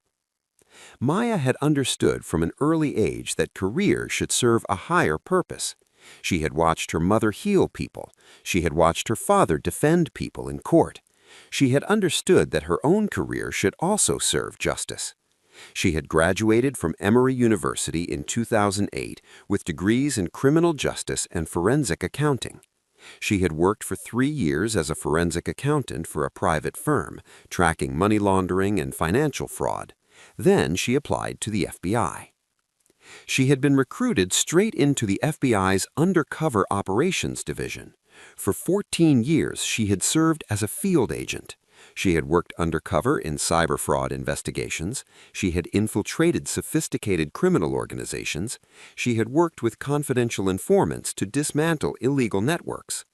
Maya had understood from an early age that career should serve a higher purpose. She had watched her mother heal people. She had watched her father defend people in court. She had understood that her own career should also serve justice. She had graduated from Emory University in 2008 with degrees in criminal justice and forensic accounting. She had worked for 3 years as a forensic accountant for a private firm, tracking money laundering and financial fraud. Then she applied to the FBI. She had been recruited straight into the FBI's Undercover Operations Division. For 14 years, she had served as a field agent. She had worked undercover in cyber fraud investigations. She had infiltrated sophisticated criminal organizations. She had worked with confidential informants to dismantle illegal networks.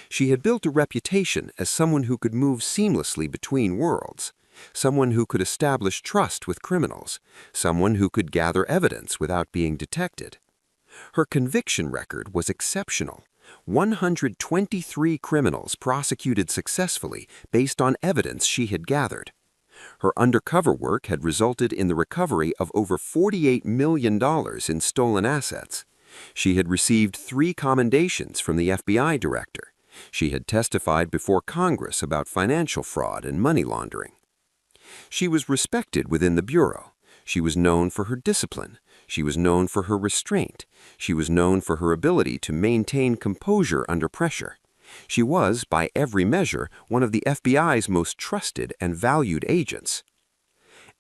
She had built a reputation as someone who could move seamlessly between worlds, someone who could establish trust with criminals, someone who could gather evidence without being detected. Her conviction record was exceptional. 123 criminals prosecuted successfully based on evidence she had gathered. Her undercover work had resulted in the recovery of over $48 million in stolen assets. She had received 3 commendations from the FBI director. She had testified before Congress about financial fraud and money laundering. She was respected within the Bureau. She was known for her discipline. She was known for her restraint. She was known for her ability to maintain composure under pressure. She was, by every measure, one of the FBI's most trusted and valued agents.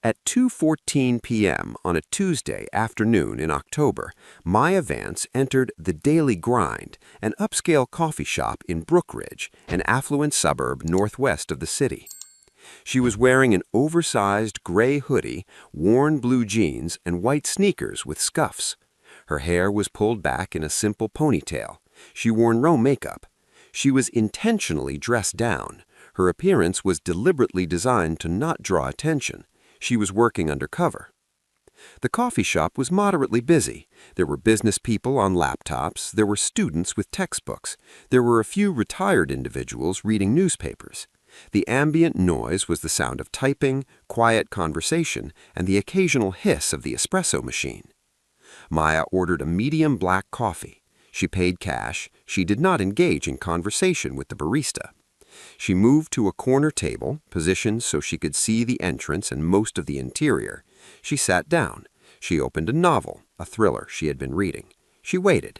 At 2:14 p.m. on a Tuesday afternoon in October, Maya Vance entered The Daily Grind, an upscale coffee shop in Brookridge, an affluent suburb northwest of the city. She was wearing an oversized gray hoodie, worn blue jeans, and white sneakers with scuffs. Her hair was pulled back in a simple ponytail. She wore no makeup. She was intentionally dressed down. Her appearance was deliberately designed to not draw attention. She was working undercover. The coffee shop was moderately busy. There were business people on laptops. There were students with textbooks. There were a few retired individuals reading newspapers. The ambient noise was the sound of typing, quiet conversation, and the occasional hiss of the espresso machine. Maya ordered a medium black coffee. She paid cash. She did not engage in conversation with the barista. She moved to a corner table, positioned so she could see the entrance and most of the interior. She sat down. She opened a novel, a thriller she had been reading. She waited.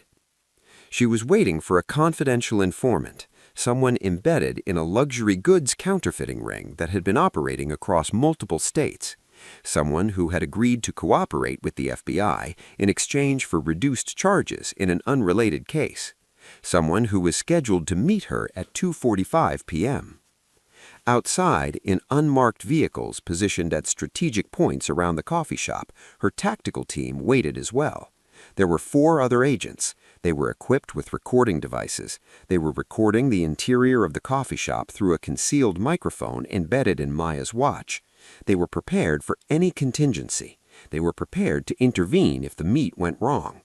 She was waiting for a confidential informant, someone embedded in a luxury goods counterfeiting ring that had been operating across multiple states, someone who had agreed to cooperate with the FBI in exchange for reduced charges in an unrelated case, someone who was scheduled to meet her at 2:45 p.m. Outside, in unmarked vehicles positioned at strategic points around the coffee shop, her tactical team waited as well. There were 4 other agents. They were equipped with recording devices. They were recording the interior of the coffee shop through a concealed microphone embedded in Maya's watch. They were prepared for any contingency. They were prepared to intervene if the meet went wrong.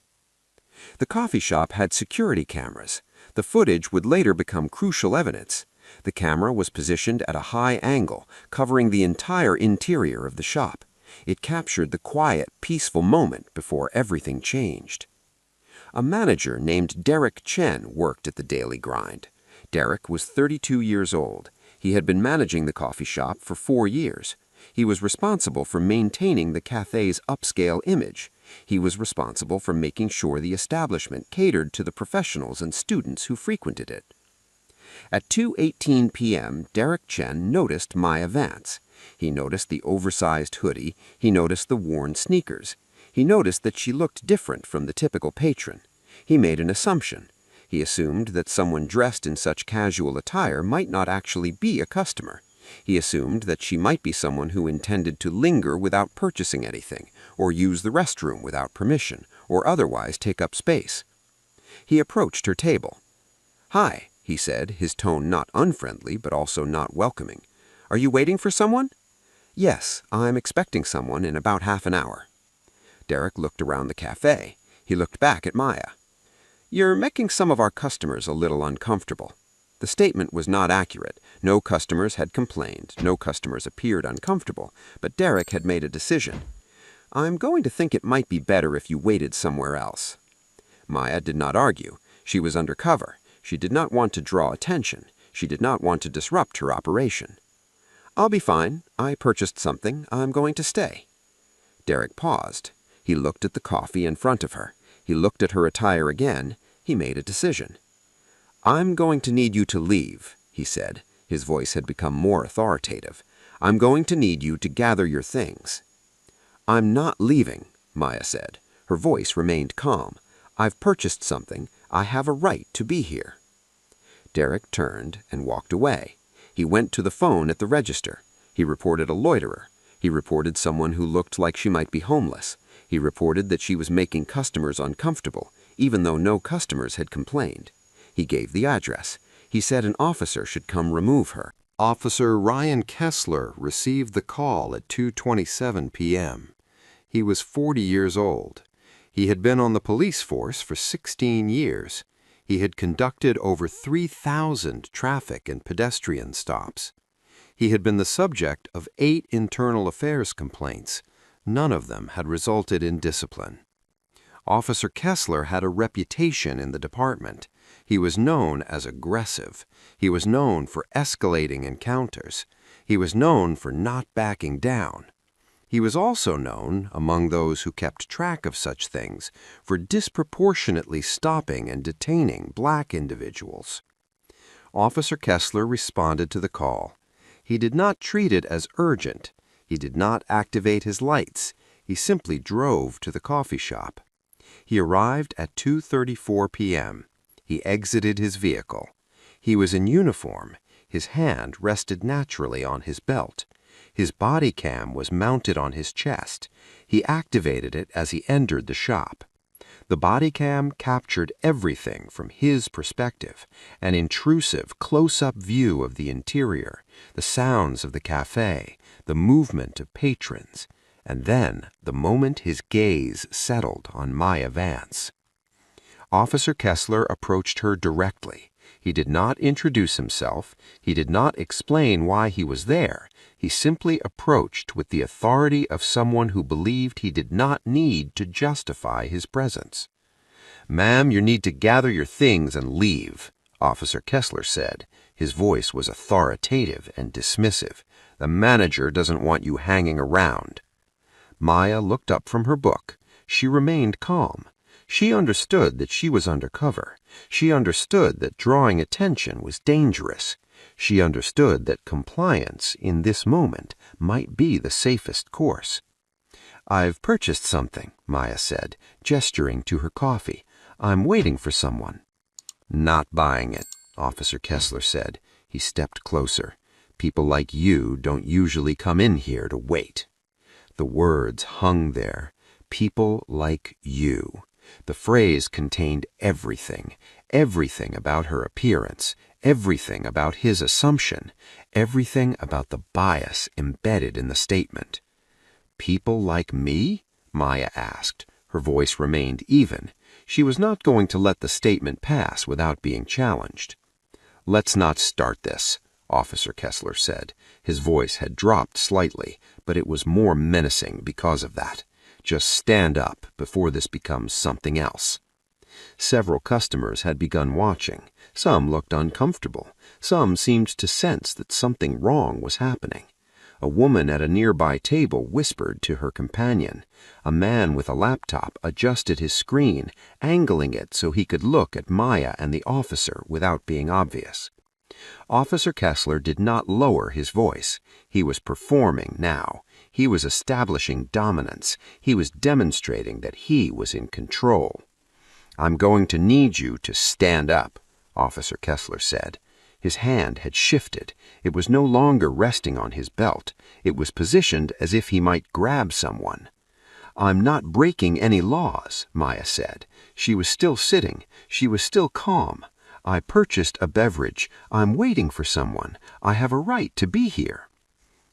The coffee shop had security cameras. The footage would later become crucial evidence. The camera was positioned at a high angle, covering the entire interior of the shop. It captured the quiet, peaceful moment before everything changed. A manager named Derek Chen worked at the Daily Grind. Derek was 32 years old. He had been managing the coffee shop for 4 years. He was responsible for maintaining the cafe's upscale image. He was responsible for making sure the establishment catered to the professionals and students who frequented it. At 2:18 p.m., Derek Chen noticed Maya Vance. He noticed the oversized hoodie. He noticed the worn sneakers. He noticed that she looked different from the typical patron. He made an assumption. He assumed that someone dressed in such casual attire might not actually be a customer. He assumed that she might be someone who intended to linger without purchasing anything, or use the restroom without permission, or otherwise take up space. He approached her table. "Hi," he said, his tone not unfriendly but also not welcoming. "Are you waiting for someone?" "Yes, I'm expecting someone in about half an hour." Derek looked around the cafe. He looked back at Maya. "You're making some of our customers a little uncomfortable." The statement was not accurate. No customers had complained. No customers appeared uncomfortable. But Derek had made a decision. "I'm going to think it might be better if you waited somewhere else." Maya did not argue. She was undercover. She did not want to draw attention. She did not want to disrupt her operation. "I'll be fine. I purchased something. I'm going to stay." Derek paused. He looked at the coffee in front of her. He looked at her attire again. He made a decision. "I'm going to need you to leave," he said. His voice had become more authoritative. "I'm going to need you to gather your things." "I'm not leaving," Maya said. Her voice remained calm. "I've purchased something. I have a right to be here." Derek turned and walked away. He went to the phone at the register. He reported a loiterer. He reported someone who looked like she might be homeless. He reported that she was making customers uncomfortable, even though no customers had complained. He gave the address. He said an officer should come remove her. Officer Ryan Kessler received the call at 2:27 p.m. He was 40 years old. He had been on the police force for 16 years. He had conducted over 3,000 traffic and pedestrian stops. He had been the subject of 8 internal affairs complaints. None of them had resulted in discipline. Officer Kessler had a reputation in the department. He was known as aggressive. He was known for escalating encounters. He was known for not backing down. He was also known, among those who kept track of such things, for disproportionately stopping and detaining black individuals. Officer Kessler responded to the call. He did not treat it as urgent. He did not activate his lights. He simply drove to the coffee shop. He arrived at 2:34 p.m. He exited his vehicle. He was in uniform. His hand rested naturally on his belt. His Bodycam was mounted on his chest. He activated it as he entered the shop. The Bodycam captured everything from his perspective, an intrusive, close-up view of the interior, the sounds of the cafe, the movement of patrons, and then the moment his gaze settled on Maya Vance. Officer Kessler approached her directly. He did not introduce himself. He did not explain why he was there. He simply approached with the authority of someone who believed he did not need to justify his presence. "Ma'am, you need to gather your things and leave," Officer Kessler said. His voice was authoritative and dismissive. "The manager doesn't want you hanging around." Maya looked up from her book. She remained calm. She understood that she was undercover. She understood that drawing attention was dangerous. She understood that compliance in this moment might be the safest course. "I've purchased something," Maya said, gesturing to her coffee. "I'm waiting for someone." "Not buying it," Officer Kessler said. He stepped closer. "People like you don't usually come in here to wait." The words hung there. People like you. The phrase contained everything, everything about her appearance, everything about his assumption, everything about the bias embedded in the statement. "People like me?" Maya asked. Her voice remained even. She was not going to let the statement pass without being challenged. "Let's not start this," Officer Kessler said. His voice had dropped slightly, but it was more menacing because of that. "Just stand up before this becomes something else." Several customers had begun watching. Some looked uncomfortable. Some seemed to sense that something wrong was happening. A woman at a nearby table whispered to her companion. A man with a laptop adjusted his screen, angling it so he could look at Maya and the officer without being obvious. Officer Kessler did not lower his voice. He was performing now. He was establishing dominance. He was demonstrating that he was in control. "I'm going to need you to stand up," Officer Kessler said. His hand had shifted. It was no longer resting on his belt. It was positioned as if he might grab someone. "I'm not breaking any laws," Maya said. She was still sitting. She was still calm. "I purchased a beverage. I'm waiting for someone. I have a right to be here."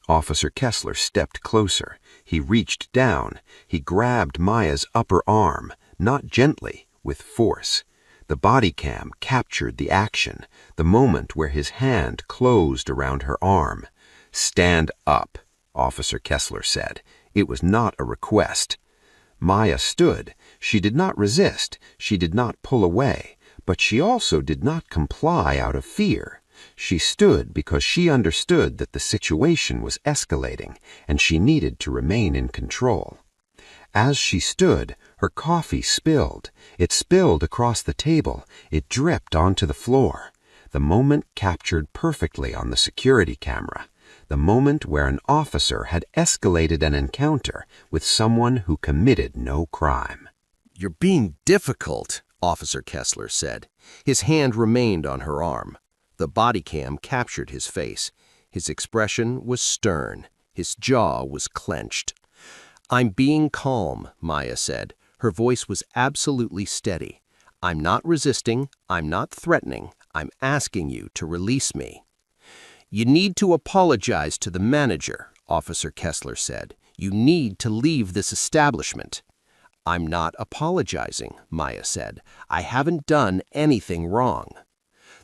Officer Kessler stepped closer. He reached down. He grabbed Maya's upper arm, not gently, with force. The Bodycam captured the action, the moment where his hand closed around her arm. "Stand up," Officer Kessler said. It was not a request. Maya stood. She did not resist. She did not pull away. But she also did not comply out of fear. She stood because she understood that the situation was escalating, and she needed to remain in control. As she stood, her coffee spilled. It spilled across the table. It dripped onto the floor. The moment captured perfectly on the security camera. The moment where an officer had escalated an encounter with someone who committed no crime. "You're being difficult," Officer Kessler said. His hand remained on her arm. The Bodycam captured his face. His expression was stern. His jaw was clenched. "I'm being calm," Maya said. Her voice was absolutely steady. "I'm not resisting. I'm not threatening. I'm asking you to release me." "You need to apologize to the manager," Officer Kessler said. "You need to leave this establishment." "I'm not apologizing," Maya said. "I haven't done anything wrong."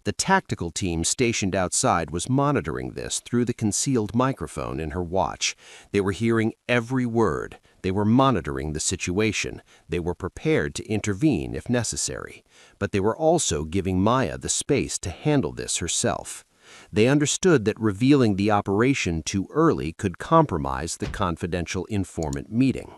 The tactical team stationed outside was monitoring this through the concealed microphone in her watch. They were hearing every word. They were monitoring the situation. They were prepared to intervene if necessary. But they were also giving Maya the space to handle this herself. They understood that revealing the operation too early could compromise the confidential informant meeting.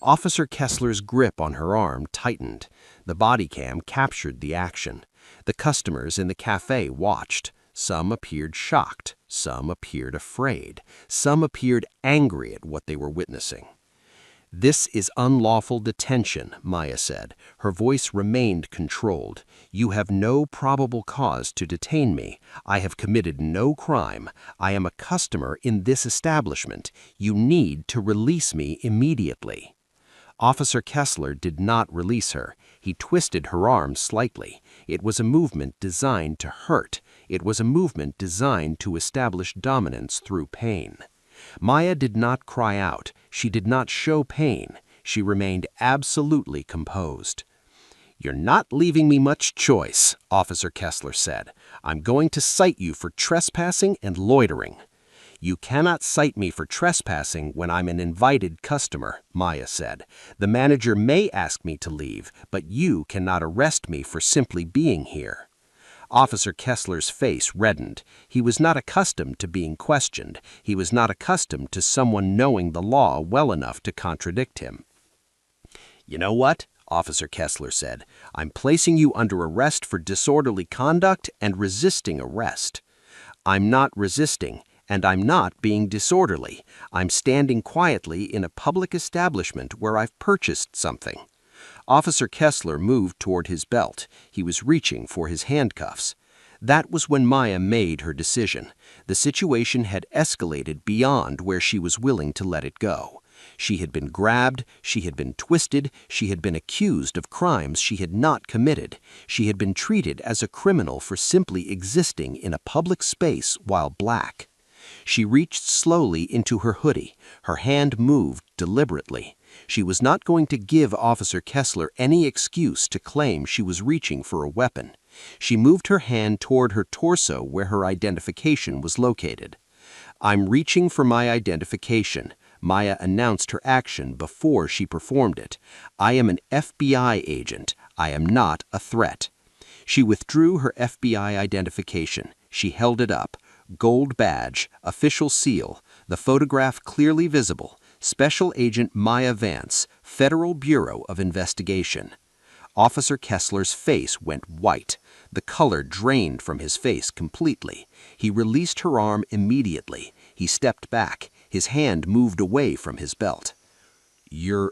Officer Kessler's grip on her arm tightened. The Bodycam captured the action. The customers in the cafe watched. Some appeared shocked. Some appeared afraid. Some appeared angry at what they were witnessing. "This is unlawful detention," Maya said. Her voice remained controlled. "You have no probable cause to detain me. I have committed no crime. I am a customer in this establishment. You need to release me immediately." Officer Kessler did not release her. He twisted her arm slightly. It was a movement designed to hurt. It was a movement designed to establish dominance through pain. Maya did not cry out. She did not show pain. She remained absolutely composed. "You're not leaving me much choice," Officer Kessler said. "I'm going to cite you for trespassing and loitering." "You cannot cite me for trespassing when I'm an invited customer," Maya said. "The manager may ask me to leave, but you cannot arrest me for simply being here." Officer Kessler's face reddened. He was not accustomed to being questioned. He was not accustomed to someone knowing the law well enough to contradict him. "You know what?" Officer Kessler said. "I'm placing you under arrest for disorderly conduct and resisting arrest." "I'm not resisting, and I'm not being disorderly. I'm standing quietly in a public establishment where I've purchased something." Officer Kessler moved toward his belt. He was reaching for his handcuffs. That was when Maya made her decision. The situation had escalated beyond where she was willing to let it go. She had been grabbed, she had been twisted, she had been accused of crimes she had not committed. She had been treated as a criminal for simply existing in a public space while black. She reached slowly into her hoodie. Her hand moved deliberately. She was not going to give Officer Kessler any excuse to claim she was reaching for a weapon. She moved her hand toward her torso where her identification was located. "I'm reaching for my identification." Maya announced her action before she performed it. "I am an FBI agent. I am not a threat." She withdrew her FBI identification. She held it up. Gold badge, official seal, the photograph clearly visible. Special Agent Maya Vance, Federal Bureau of Investigation. Officer Kessler's face went white. The color drained from his face completely. He released her arm immediately. He stepped back. His hand moved away from his belt. You're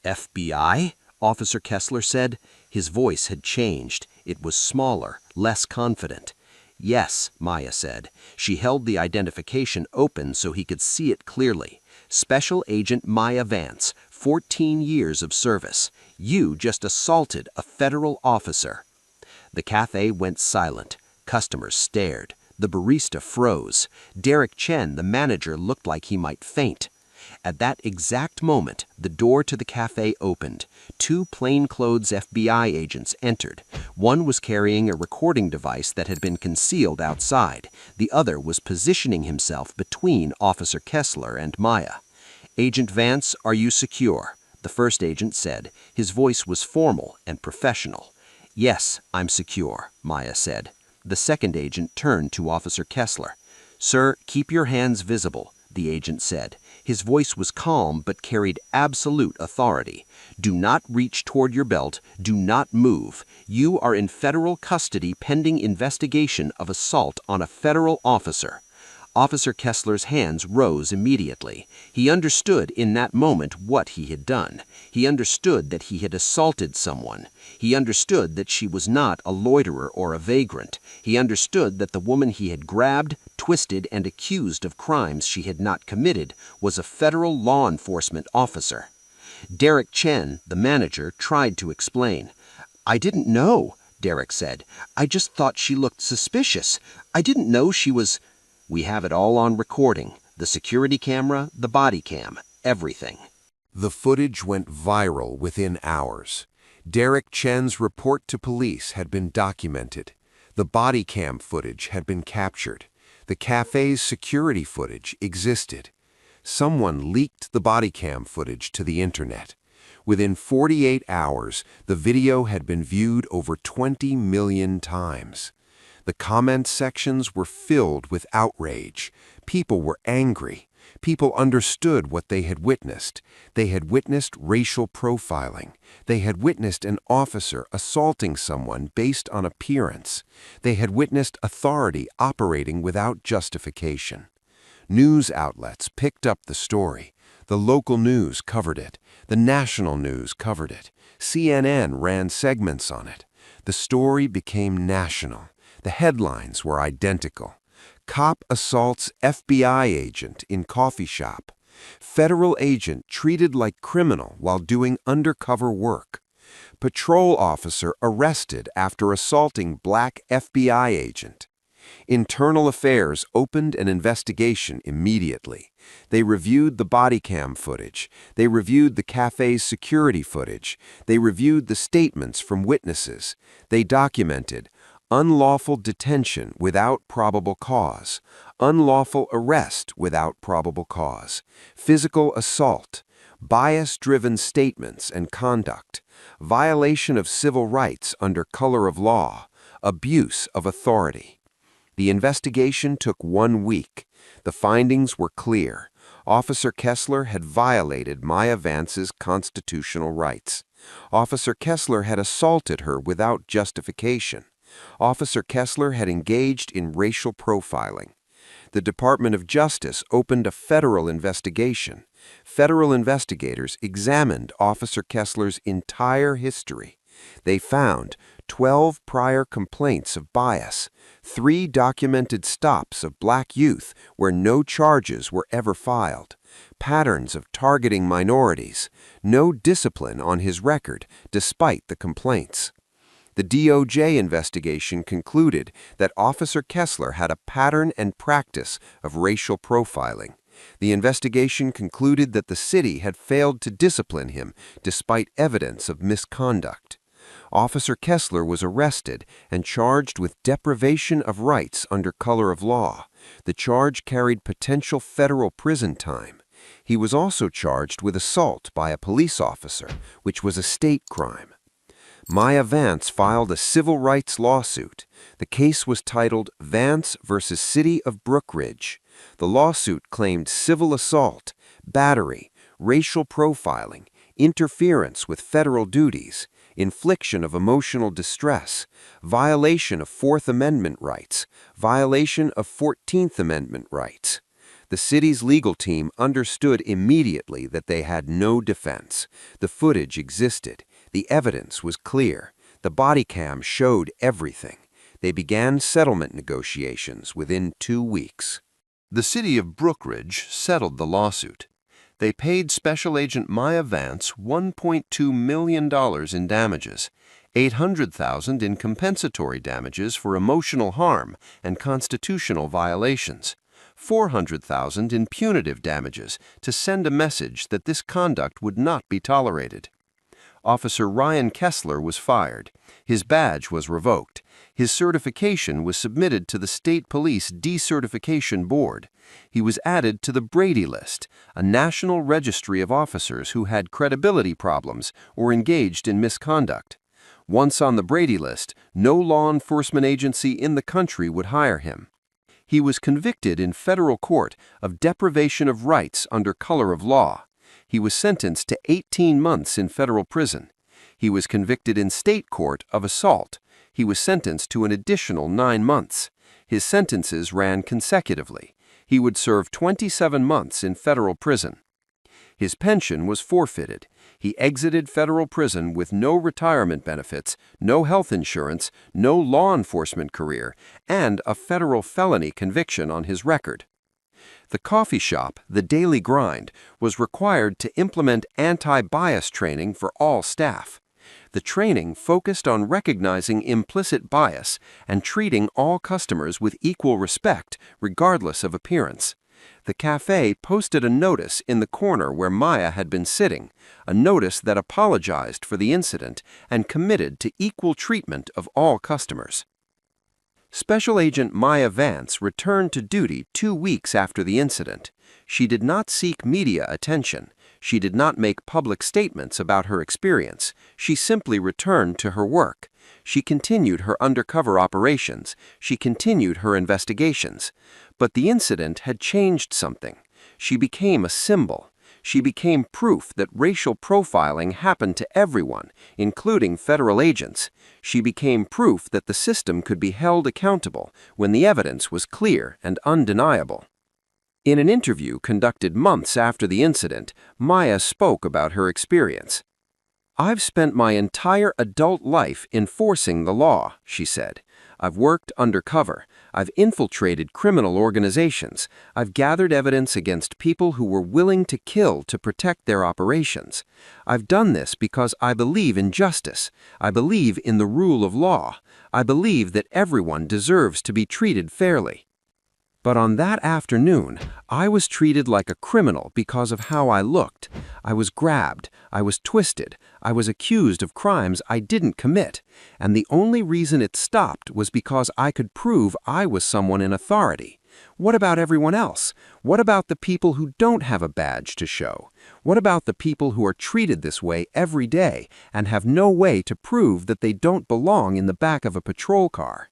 FBI?" Officer Kessler said. His voice had changed. It was smaller, less confident. Yes, Maya said. She held the identification open so he could see it clearly. Special Agent Maya Vance, 14 years of service. You just assaulted a federal officer. The cafe went silent. Customers stared. The barista froze. Derek Chen, the manager, looked like he might faint. At that exact moment, the door to the cafe opened. 2 plainclothes FBI agents entered. One was carrying a recording device that had been concealed outside. The other was positioning himself between Officer Kessler and Maya. "Agent Vance, are you secure?" the first agent said. His voice was formal and professional. "Yes, I'm secure," Maya said. The second agent turned to Officer Kessler. "Sir, keep your hands visible," the agent said. His voice was calm but carried absolute authority. "Do not reach toward your belt. Do not move. You are in federal custody pending investigation of assault on a federal officer." Officer Kessler's hands rose immediately. He understood in that moment what he had done. He understood that he had assaulted someone. He understood that she was not a loiterer or a vagrant. He understood that the woman he had grabbed, twisted, and accused of crimes she had not committed was a federal law enforcement officer. Derek Chen, the manager, tried to explain. "I didn't know," Derek said. "I just thought she looked suspicious. I didn't know she was—" "We have it all on recording. The security camera, the body cam, everything." The footage went viral within hours. Derek Chen's report to police had been documented. The body cam footage had been captured. The cafe's security footage existed. Someone leaked the body cam footage to the internet. Within 48 hours, the video had been viewed over 20 million times. The comment sections were filled with outrage. People were angry. People understood what they had witnessed. They had witnessed racial profiling. They had witnessed an officer assaulting someone based on appearance. They had witnessed authority operating without justification. News outlets picked up the story. The local news covered it. The national news covered it. CNN ran segments on it. The story became national. The headlines were identical. Cop assaults FBI agent in coffee shop. Federal agent treated like criminal while doing undercover work. Patrol officer arrested after assaulting black FBI agent. Internal Affairs opened an investigation immediately. They reviewed the body cam footage. They reviewed the cafe's security footage. They reviewed the statements from witnesses. They documented unlawful detention without probable cause, unlawful arrest without probable cause, physical assault, bias-driven statements and conduct, violation of civil rights under color of law, abuse of authority. The investigation took 1 week. The findings were clear. Officer Kessler had violated Maya Vance's constitutional rights. Officer Kessler had assaulted her without justification. Officer Kessler had engaged in racial profiling. The Department of Justice opened a federal investigation. Federal investigators examined Officer Kessler's entire history. They found 12 prior complaints of bias, 3 documented stops of black youth where no charges were ever filed, patterns of targeting minorities, no discipline on his record despite the complaints. The DOJ investigation concluded that Officer Kessler had a pattern and practice of racial profiling. The investigation concluded that the city had failed to discipline him despite evidence of misconduct. Officer Kessler was arrested and charged with deprivation of rights under color of law. The charge carried potential federal prison time. He was also charged with assault by a police officer, which was a state crime. Maya Vance filed a civil rights lawsuit. The case was titled Vance v. City of Brookridge. The lawsuit claimed civil assault, battery, racial profiling, interference with federal duties, infliction of emotional distress, violation of Fourth Amendment rights, violation of 14th Amendment rights. The city's legal team understood immediately that they had no defense. The footage existed. The evidence was clear. The body cam showed everything. They began settlement negotiations within 2 weeks. The city of Brookridge settled the lawsuit. They paid Special Agent Maya Vance $1.2 million in damages, $800,000 in compensatory damages for emotional harm and constitutional violations, $400,000 in punitive damages to send a message that this conduct would not be tolerated. Officer Ryan Kessler was fired. His badge was revoked. His certification was submitted to the State Police Decertification Board. He was added to the Brady List, a national registry of officers who had credibility problems or engaged in misconduct. Once on the Brady List, no law enforcement agency in the country would hire him. He was convicted in federal court of deprivation of rights under color of law. He was sentenced to 18 months in federal prison. He was convicted in state court of assault. He was sentenced to an additional 9 months. His sentences ran consecutively. He would serve 27 months in federal prison. His pension was forfeited. He exited federal prison with no retirement benefits, no health insurance, no law enforcement career, and a federal felony conviction on his record. The coffee shop, The Daily Grind, was required to implement anti-bias training for all staff. The training focused on recognizing implicit bias and treating all customers with equal respect, regardless of appearance. The cafe posted a notice in the corner where Maya had been sitting, a notice that apologized for the incident and committed to equal treatment of all customers. Special Agent Maya Vance returned to duty 2 weeks after the incident. She did not seek media attention. She did not make public statements about her experience. She simply returned to her work. She continued her undercover operations. She continued her investigations. But the incident had changed something. She became a symbol. She became proof that racial profiling happened to everyone, including federal agents. She became proof that the system could be held accountable when the evidence was clear and undeniable. In an interview conducted months after the incident, Maya spoke about her experience. "I've spent my entire adult life enforcing the law," she said. "I've worked undercover. I've infiltrated criminal organizations. I've gathered evidence against people who were willing to kill to protect their operations. I've done this because I believe in justice. I believe in the rule of law. I believe that everyone deserves to be treated fairly." But on that afternoon, I was treated like a criminal because of how I looked. I was grabbed, I was twisted, I was accused of crimes I didn't commit, and the only reason it stopped was because I could prove I was someone in authority. What about everyone else? What about the people who don't have a badge to show? What about the people who are treated this way every day and have no way to prove that they don't belong in the back of a patrol car?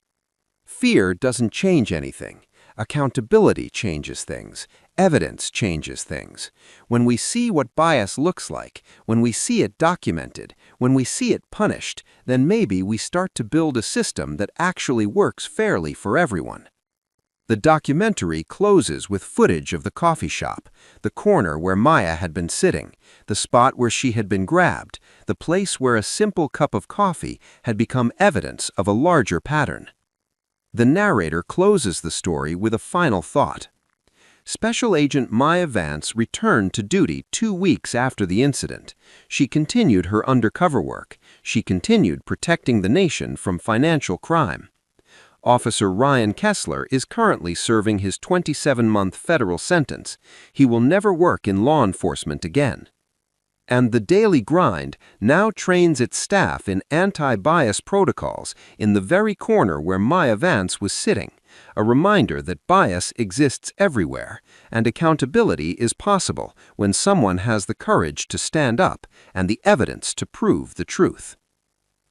Fear doesn't change anything. Accountability changes things. Evidence changes things. When we see what bias looks like, when we see it documented, when we see it punished, then maybe we start to build a system that actually works fairly for everyone. The documentary closes with footage of the coffee shop, the corner where Maya had been sitting, the spot where she had been grabbed, the place where a simple cup of coffee had become evidence of a larger pattern. The narrator closes the story with a final thought. Special Agent Maya Vance returned to duty 2 weeks after the incident. She continued her undercover work. She continued protecting the nation from financial crime. Officer Ryan Kessler is currently serving his 27-month federal sentence. He will never work in law enforcement again. And The Daily Grind now trains its staff in anti-bias protocols in the very corner where Maya Vance was sitting, a reminder that bias exists everywhere, and accountability is possible when someone has the courage to stand up and the evidence to prove the truth.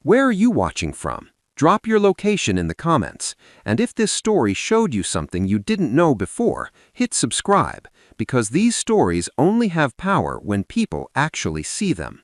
Where are you watching from? Drop your location in the comments, and if this story showed you something you didn't know before, hit subscribe, because these stories only have power when people actually see them.